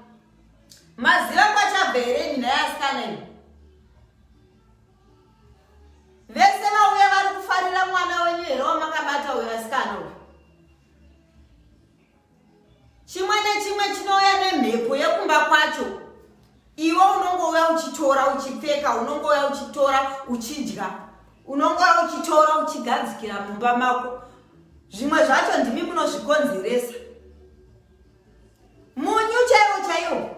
maziva kwachabva here nina yasikana iyi vese vauya vari kufarira mwana wenyu here wamakabata uyo asikana uyu chimwe nechimwe chinouya nemhepo yekumba kwacho iwe unongouya uchitora uchipfeka unongouya uchitora uchidya unongouya uchitora uchigadzikira mumba mako zvimwe zvacho ndimi munozvikonzeresa munyu chaiwo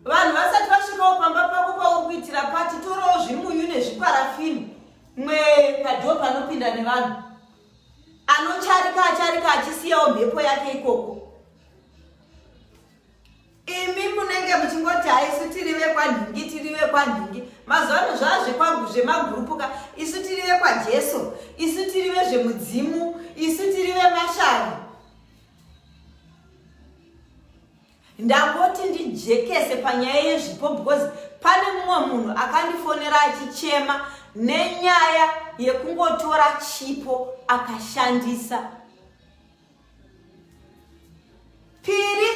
vanhu vasati vasvikawo pamba pako pauri kuitira pati torawo zvimunyu nezviparafini mwe padho panopinda nevanhu anocharika achisiyawo mhepo yake ikoko imi munenge muchingoti haisi tiri vekwanhingi mazuvano zvemagrupuka, isu tiri vekwajesu, isu tiri vezvemudzimu, isu tiri vemashari. Ndangoti ndijekese panyaya yezvipo because pane mumwe munhu akandifonera achichema nenyaya yekungotora chipo akashandisa. Piri,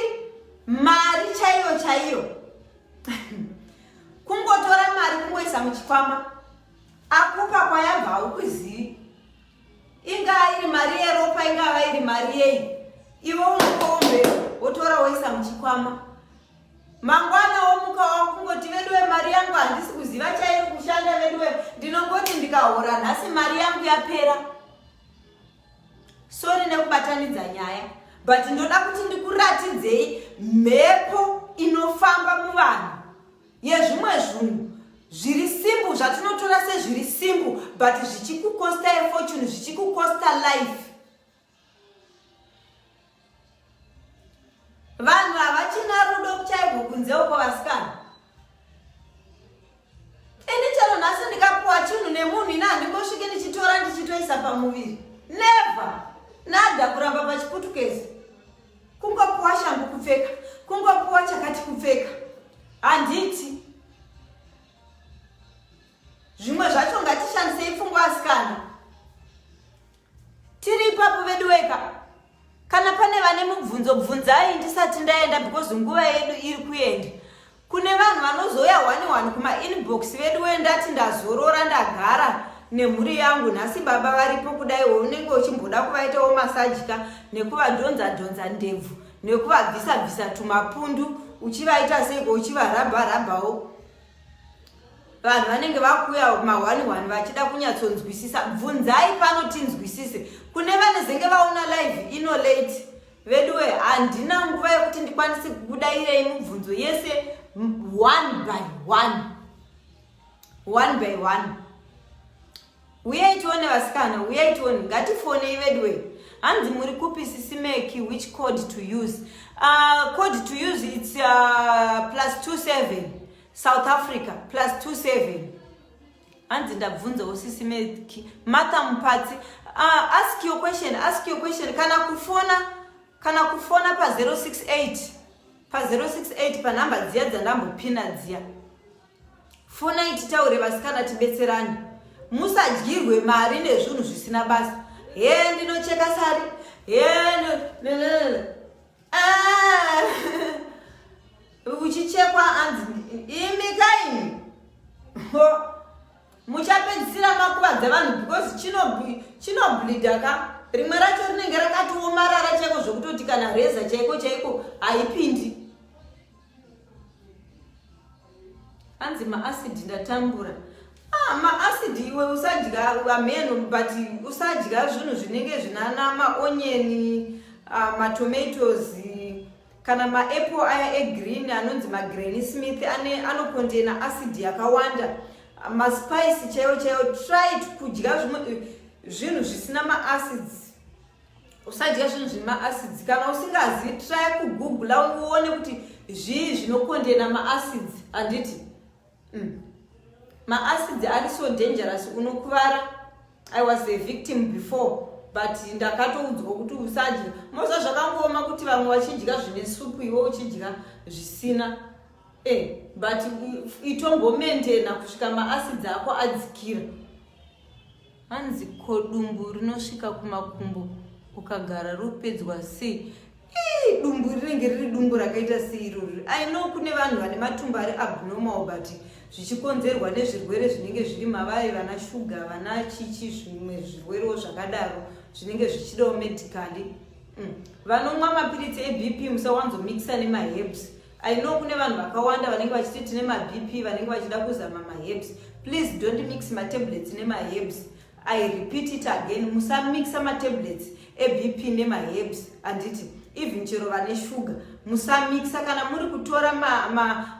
mari chaiyo kungotora mari kungoisa muchikwama akupa kwayabva haukuzivi, ingaa iri mari yeropa, ingava iri mari yei, iwe unokombe wotora woisa muchikwama. Mangwana womuka wakungoti veduwe mari yangu handisi kuziva chairi kushanda, veduwe ndinongoti ndikahora nhasi mari yangu yapera. Sori nekubatanidza nyaya, but ndoda kuti ndikuratidzei mhepo inofamba muvanhu yezvimwe zvinhu zviri simple, zvatinotora sezviri simple but zvichikukosta fortune, zvichikukosta life. Vanhu havachina rudo chaiko kunze uko vasikana. Ini chero nhasi ndikapuwa chinhu nemunhu ina handingosvike ndichitora ndichitoisa pamuviri. Never. Nada kuramba pachiputukezi. Kungopuwa shangu kupfeka, kungopuwa chakati kupfeka. Handiti. Zvimwe zvacho ngatishandisei pfungwa asikana. Tiri ipapo vedu weka. Kana pane vane mubvunzo, bvunzai ndisati ndaenda because nguva yedu iri kuenda. Kune vanhu vanozouya wani kuma inbox vedu wendati ndazorora ndagara nemhuri yangu, nhasi baba varipo kudai, unenge uchimboda kuvaitawo masajika nekuvadhonza ndebvu nekuvabvisa tumapundu uchivaita seko uchivarabhawo. Vanhu vanenge vakuya ma1 vachida kunyatsonzwisisa. Bvunzai pano tinzwisise. Kune vane zenge vaona live ino late veduwe, handina nguva yekuti ndikwanise kukudairei mubvunzo yese one by one. Uyai tione vasikana, uyai tione, ngatifonei veduwe. Hanzi muri kupi sisimeki which code to use? Code to use, it's +27 South Africa, +27. Hanzi ndabvunza usisimeki. Martha Mpatsi, ask your question. Kana kufona pa 068 pa namba dziya dzandambopina dziya. Fona ititaure vasikana tibetserani. Musadyirwe mari nezvinhu zvisina basa. Ndinocheka sari. Uchichekwa anzi imikaini. Muchapedzisira makuvadza vanhu because chinobleeda ka. Rimwe racho rinenge rakatiomarara chaiko zvokutoti kana reza chaiko haipindi. Anzi maasidi ndatambura. Maasidi iwe usadya ameno, but usadya zvinhu zvinenge zvinana maonyeni, matomatoes, kana maapple aya egreen anonzi maGranny Smith anokontaina acid yakawanda. Maspice chaiwo try kudya zvinhu zvisina maacids. Usadya zvinhu zvine maacids. Kana usingazi try kugoogle uone kuti zvii zvinokontaina maacids. Handiti maacids are so dangerous, unokuvara. I was a victim before, but ndakatoudzwa kuti usadya. Moza zvakangooma kuti vamwe vachidya zvine supu iwe uchidya zvisina. But itombomentena kusvika maacids ako adzikira. Hanzi kodumbu rinosvika kumakumbo ukagara rupedzwa sei. Dumbu rinenge riri dumbu rakaita seirori. I know kune vanhu vane matumbu ari abnormal but zvichikonzerwa nezvirwere zvinenge zviri mavari, vana shuga, vana chichi, zvimwe zvirwerewo zvakadaro zvinenge zvichidawo medically. Vanomwa mapiritsi eBP musawanzomixa nemaherbs. I know kune vanhu vakawanda vanenge vachiti tine maBP vanenge vachida kuzama maherbs. Please don't mix matablets nemaherbs. I repeat it again, musamixa matablets eBP nemaherbs. Anditi even chero vane shuga musamixa. Kana muri kutora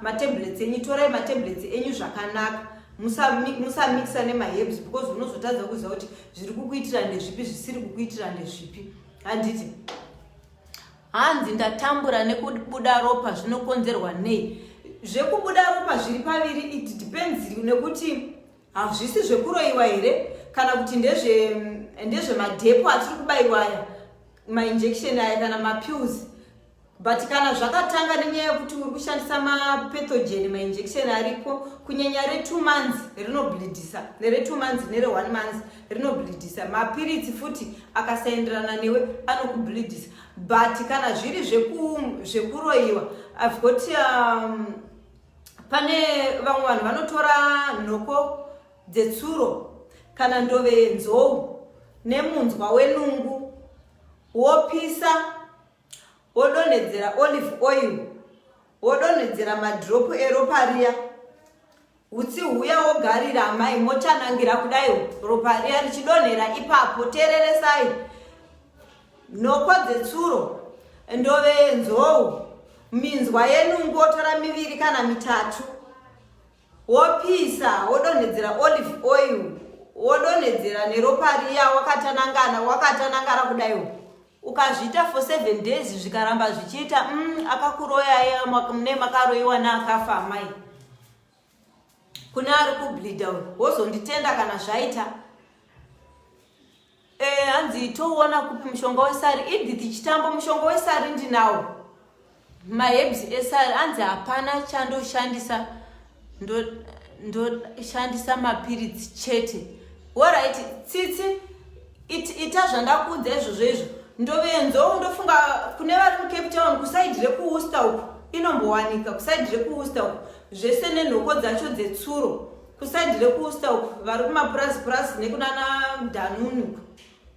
matablets enyu, torai matablets enyu zvakanaka. Musamixa nemaherbs because unozotadza kuziva kuti zviri kukuitira ndezvipi zvisiri kukuitira ndezvipi. Handiti hanzi ndatambura nekubuda ropa zvinokonzerwa nei. zvekubuda ropa zviri paviri it depends nekuti hazvisi zvekuroiwa here kana kuti ndezve madhepo atiri kubairwa aya mainjection aya kana mapills. But kana zvakatanga nenyaya yekuti uri kushandisa mapathogen mainjection aripo kunyanya re2 months rinobleedisa, nere2 months nere1 month rinobleedisa, mapirits futi akasaenderana newe anokubleedisa. But kana zviri zvekuroiwa I've got pane vamwe vanhu vanotora nhoko dzetsuro kana ndove yenzou nemunzwa wenungu wopisa wodonhedzera olive oil wodonhedzera madropu eropa riya utsi huya wogarira amai mochanangira kudayo ropa riya richidonhera ipapo. Teereresai nhoko dzetsuro, ndove yenzou, minzwa yenungu wotora 2 kana 3 wopisa wodonhedzera olive oil wodonhedzera neropa riya wakatanangara kudayo. Ukazviita for 7 days zvikaramba zvichiita akakuroya mune makaroiwa naakafa amai kune ari kubleeda wozonditenda kana zvaita. Hanzi toona kupi mushonga wesari idhithi chitambo. Mushonga wesari ndinawo, maherbs esari hanzi hapana chandoshandisa, ndoshandisa mapirits chete. Alright, tsitsi ita zvandakuudza izvozvo. Ndove yenzou ndofunga kune vari muCape Town kusaidhi rekuUster uku inombowanika, kusaidhi rekuUster uku zvese nenhoko dzacho dzetsuro, kusaidhi rekuUster uku vari kumapurasi nekunana Danuni uku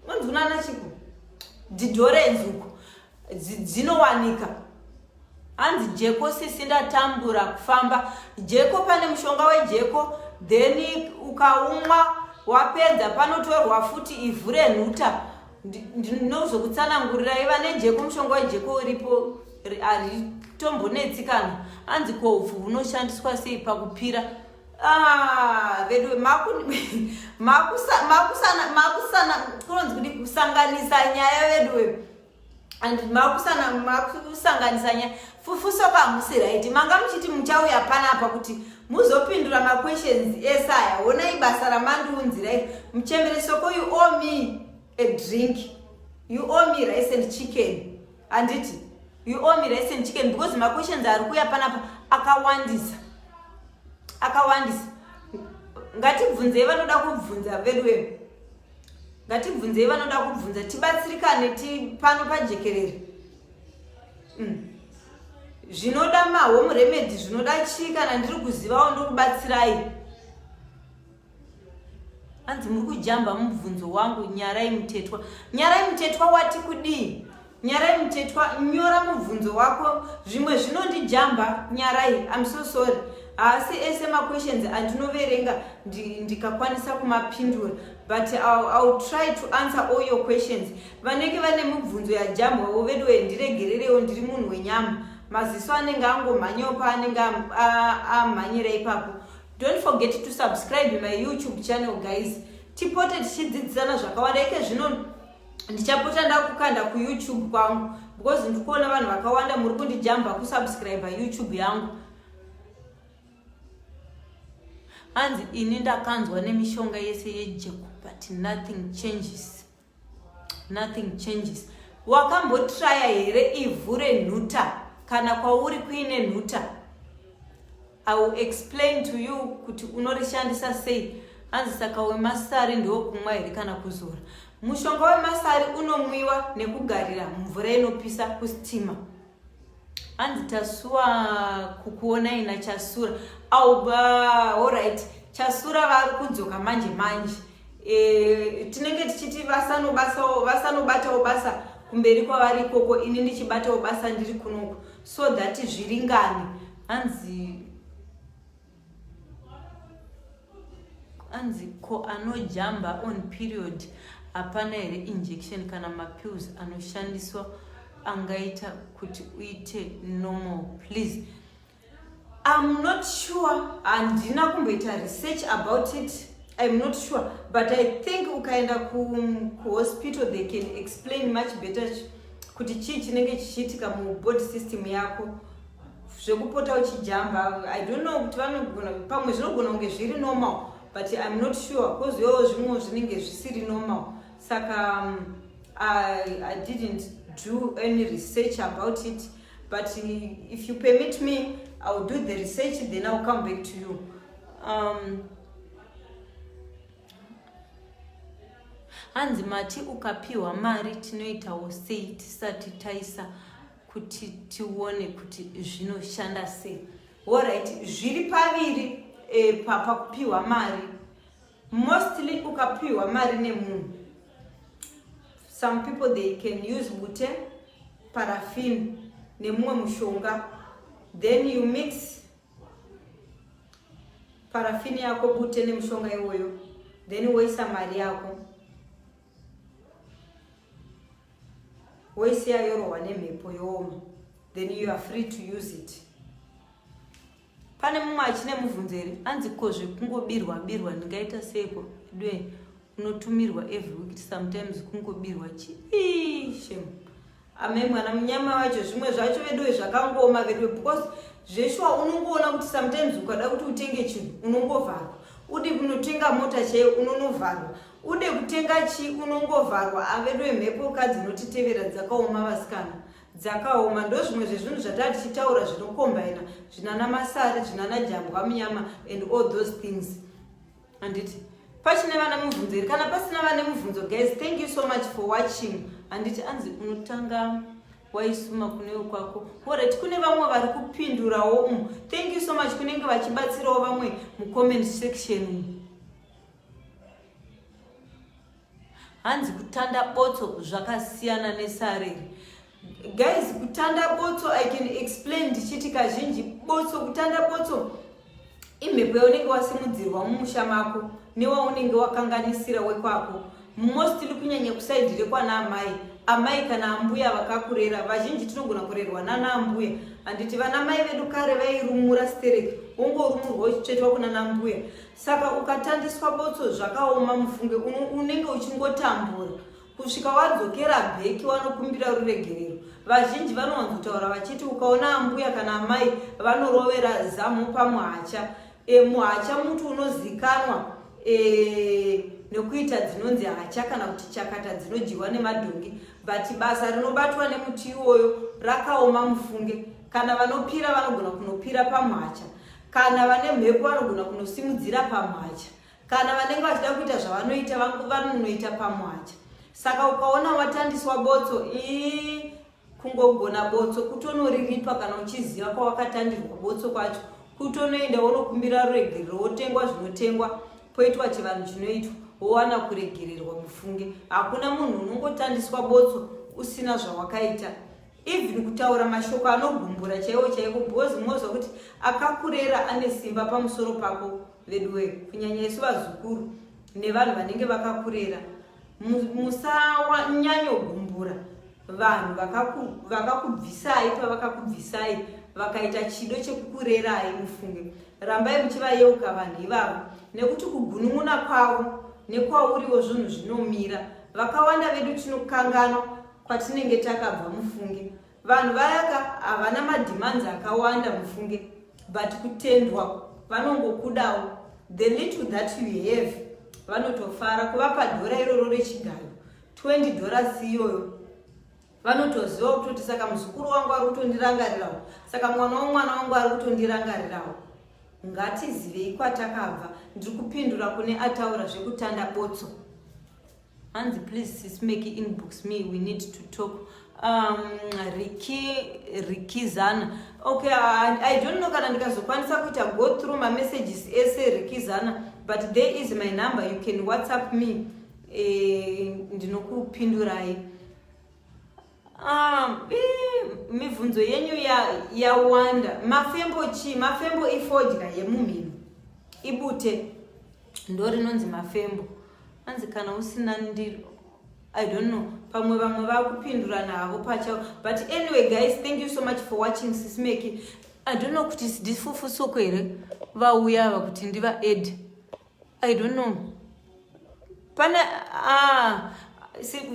unzi kunana chiku Didorenzi uku dzinowanika. Hanzi jeko sisi ndatambura kufamba jeko. Pane mushonga wejeko then ukaumwa wapedza panotorwa futi ivhu renhuta. Ndinozokutsanangurira iva nejeko mushonga wejeko uripo haritombonetsi kana. Hanzi kovhu hunoshandiswa sei pakupira. Vedu kunonzi kuti kusanganisa nyaya vedu and makusanganisa nyaya fufusoka hamusi right. Manga muchiti muchauya panapa kuti muzopindura maquestions esaya. Honai basa ramandiunzi right. Muchembere soko you owe me a drink, you owe me rice and chicken. Anditi you owe me rice and chicken because my questions are kuya panapa akawandisa. Ngatibvunzei vanoda kubvunza vedu, ngatibvunzei vanoda kubvunza, tibatsirikane pano pajekerere. Zvinoda mahome remedy, zvinoda chii kana ndiri kuzivawo ndokubatsirai. Hanzi muri kujamba mubvunzo wangu. Nyarai Mutetwa wati kudii? Nyarai Mutetwa, nyora mubvunzo wako. Zvimwe zvinondijamba. Nyarai, I'm so sorry. Asi ese questions andinoverenga ndikakwanisa kumapindura, but I'll try to answer all your questions. Vanenge vane mubvunzo yajambwawo vedu ndiregererewo, ndiri munhu wenyama. Maziso anenge angomhanyawo paanenge amhanyira ipapo. Don't forget to subscribe my YouTube channel guys. Tipote tichidzidzana zvakawanda. Ike zvino ndichapota ndakukanda kuYouTube kwangu because ndikuona vanhu vakawanda muri kundijamba kusubscribe YouTube yangu. Hanzi ini ndakanzwa nemishonga yese yejeko but nothing changes. Wakambotraya here ivhu renhuta kana kwauri kuine nhuta? I will explain to you kuti unorishandisa sei. Hanzi saka wemasari ndio kumwa here kana kuzora. Mushonga wemasari unomwiwa nekugarira mvura inopisa kustima. Hanzi tasua kukuona ina chasura. Alright, chasura vari kudzoka manje. Tinenge tichiti vasanobatawo basa kumberi kwavari ikoko, ini ndichibatawo basa ndiri kunoko, so that zviringane. Hanzi ko anojamba on period hapana here injection kana mapills anoshandiswa angaita kuti uite normal? Please, I'm not sure, andina kumboita research about it. I'm not sure, but I think ukaenda ku hospital they can explain much better kuti chii chinenge chichiitika mu body system yako zvekupota uchijamba. I don't know kuti vanogona pamwe zvinogona kunge zviri normal, but I'm not sure because yowo zvimwe zvinenge zvisiri normal. Saka I didn't do any research about it, but if you permit me, I'll do the research, then I'll come back to you. Hanzi mati ukapiwa mari tinoitawo sei tisati taisa kuti tione kuti zvinoshanda sei. Alright, zviri paviri pakupiwa mari. Mostly ukapiwa mari nemunhu, some people they can use bute, paraffin nemumwe mushonga, then you mix paraffin yako bute nemushonga iwoyo, then woisa mari yako, woisiya yorohwa nemhepo yooma, then you are free to use it. Pane mumwe achine mubvunzo here, anzi kozve kungobirwa ndingaita seiko dwe unotumirwa every week, sometimes kungobirwa chiishem ame mwana munyama wacho zvimwe zvacho vedwe zvakangoma vedwe, because zveshwa unongoona kuti sometimes ukada kuti utenge chinhu unongovharwa, ude kunotenga mota chaiyo unonovharwa, ude kutenga chi unongovharwa. Avedwe mhepo kadzinotitevera dzakaoma vasikana, dzakaoma. Ndo zvimwe zvezvinhu zvatati tichitaura zvinokombaina zvinana masari zvinana jambwa munyama and all those things. Anditi pachine vana mubvunzo here, kana pasina vane mubvunzo guys, thank you so much for watching. Anditi anzi unotanga waisuma kunewo kwako. Alright, kune vamwe vari kupindurawo thank you so much kunenge vachibatsirawo vamwe mucomment section. Hanzi kutanda botso zvakasiyana nesareri. Guys, kutanda botso I can explain ndichiti kazhinji botso, kutanda botso imhepo yaunenge wasimudzirwa mumusha mako newaunenge wakanganisira wekwako, mostly kunyanya kusaidhi rekwana amai kana ambuya vakakurera. Vazhinji tinogona kurerwa nana ambuya, handiti vana mai vedu kare vairumura stereki, wongorumurwa uchitsvetwa kuna nambuya. Saka ukatandiswa botso zvakaoma mufunge, unenge uchingotambura kusvika wadzokera bheki wanokumbira ruregerero. Vazhinji vanowanzotaura vachiti ukaona ambuya kana amai vanorovera zamu pamuhacha. Muhacha mutu unozikanwa nekuita dzinonzi hacha kana kuti chakata dzinodyiwa nemadhongi, but basa rinobatwa nemuti iwoyo rakaoma mufunge. Kana vanopira vanogona kunopira pamuhacha, kana vane mhepo vanogona kunosimudzira pamuhacha, kana vanenge vachida kuita zvavanoita vanonoita pamuhacha. Saka ukaona watandiswa botso, kungogona botso kutonoriripa kana uchiziva kwawakatandirwa botso kwacho, kutonoenda wonokumbira ruregerero, wotengwa zvinotengwa, poitwa chivanhu chinoitwa, wowana kuregererwa mufunge. Hakuna munhu unongotandiswa botso usina zvawakaita. Even kutaura mashoko anogumbura chaiwo chaiko, because mozwa kuti akakurera ane simba pamusoro pako. Vedwe kunyanya isu vazukuru nevanhu vanenge vakakurera, musanyanya kugumbura vanhu vakakubvisai pavakakubvisai vakaita chido chekukurerai mufunge. Rambai muchivayeuka vanhu ivavo, nekuti kugunun'una kwavo nekwauriwo zvinhu zvinomira. Vakawanda vedu tinokanganwa kwatinenge takabva mufunge. Vanhu vayaka havana madhimanzi akawanda mufunge, but kutendwa vanongokudawo. The little that you have vanotofara. Kuvapa dhora iroro rechigayo $20 iyoyo vanotoziva kutoti saka muzukuru wangu ari kutondirangarirawo, saka mwana wangu ari kutondirangarirawo. Ngatizivei kwatakabva. Ndiri kupindura kune ataura zvekutanda botso. Hanzi please sis make inbox me, we need to talk. Ricky Zana. Okay, I don't know kana ndikazokwanisa kuita go through my messages ese Ricky Zana, but there is my number, you can WhatsApp me. Ndinokupindurai. Mibvunzo yenyu yawanda. Mafembo chi? Mafembo ifodya yemumhino, ibute ndo rinonzi mafembo. Hanzi kana usina ndiro, I don't know, pamwe vamwe vakupindura navo pachawo. But anyway guys, thank you so much for watching Sismeki. I don't know kuti ndifufu soko here vauya vakuti ndiva ed, I don't know. Pana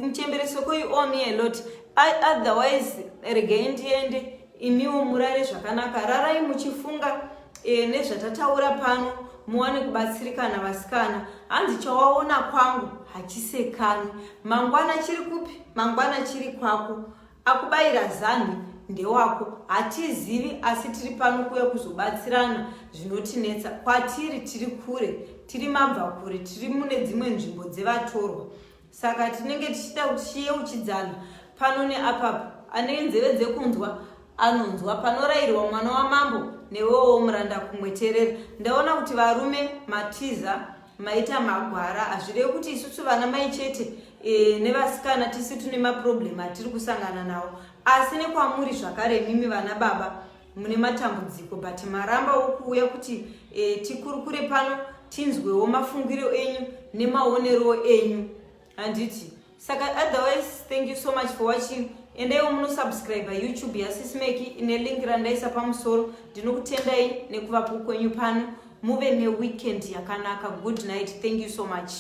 mchembere soko you owe me a lot. Otherwise regained end imiwo murare zvakanaka, rarai muchifunga nezvatataura pano, muwane kubatsirikana vasikana. Hanzi chawaona kwangu hachisekani. Mangwana chiri kupi? Mangwana chiri kwako. Akubayira zani ndewako. Hatizivi asi tiri pano kuya kuzobatsirana zvinotinetsa. Kwatiri tiri kure, tiri mabva kure, tiri mune dzimwe nzvimbo dzevatorwa. Saka tinenge tichida kuti chiyeuchidzana pano neapapo. Ane nzeve dzekunzwa anonzwa. Panorayirwa mwana wamambo newewo muranda kumweterera. Ndaona kuti varume matiza maita magwara, hazvirevi kuti isusu vana mai chete nevasikana tisi tune maproblem atiri kusangana nawo, asi nekwamuri zvakare mimi vana baba mune matambudziko, but maramba okuuya kuti tikurukure pano tinzwewo mafungiro enyu nemaonero enyu, handiti. Saka otherwise, thank you so much for watching. Endaiwo munosubscribe YouTube yaSisimeki ine link randaisa pamusoro. Ndinokutendai nekuvapo kwenyu pano. Muve neweekend yakanaka. Good night. Thank you so much.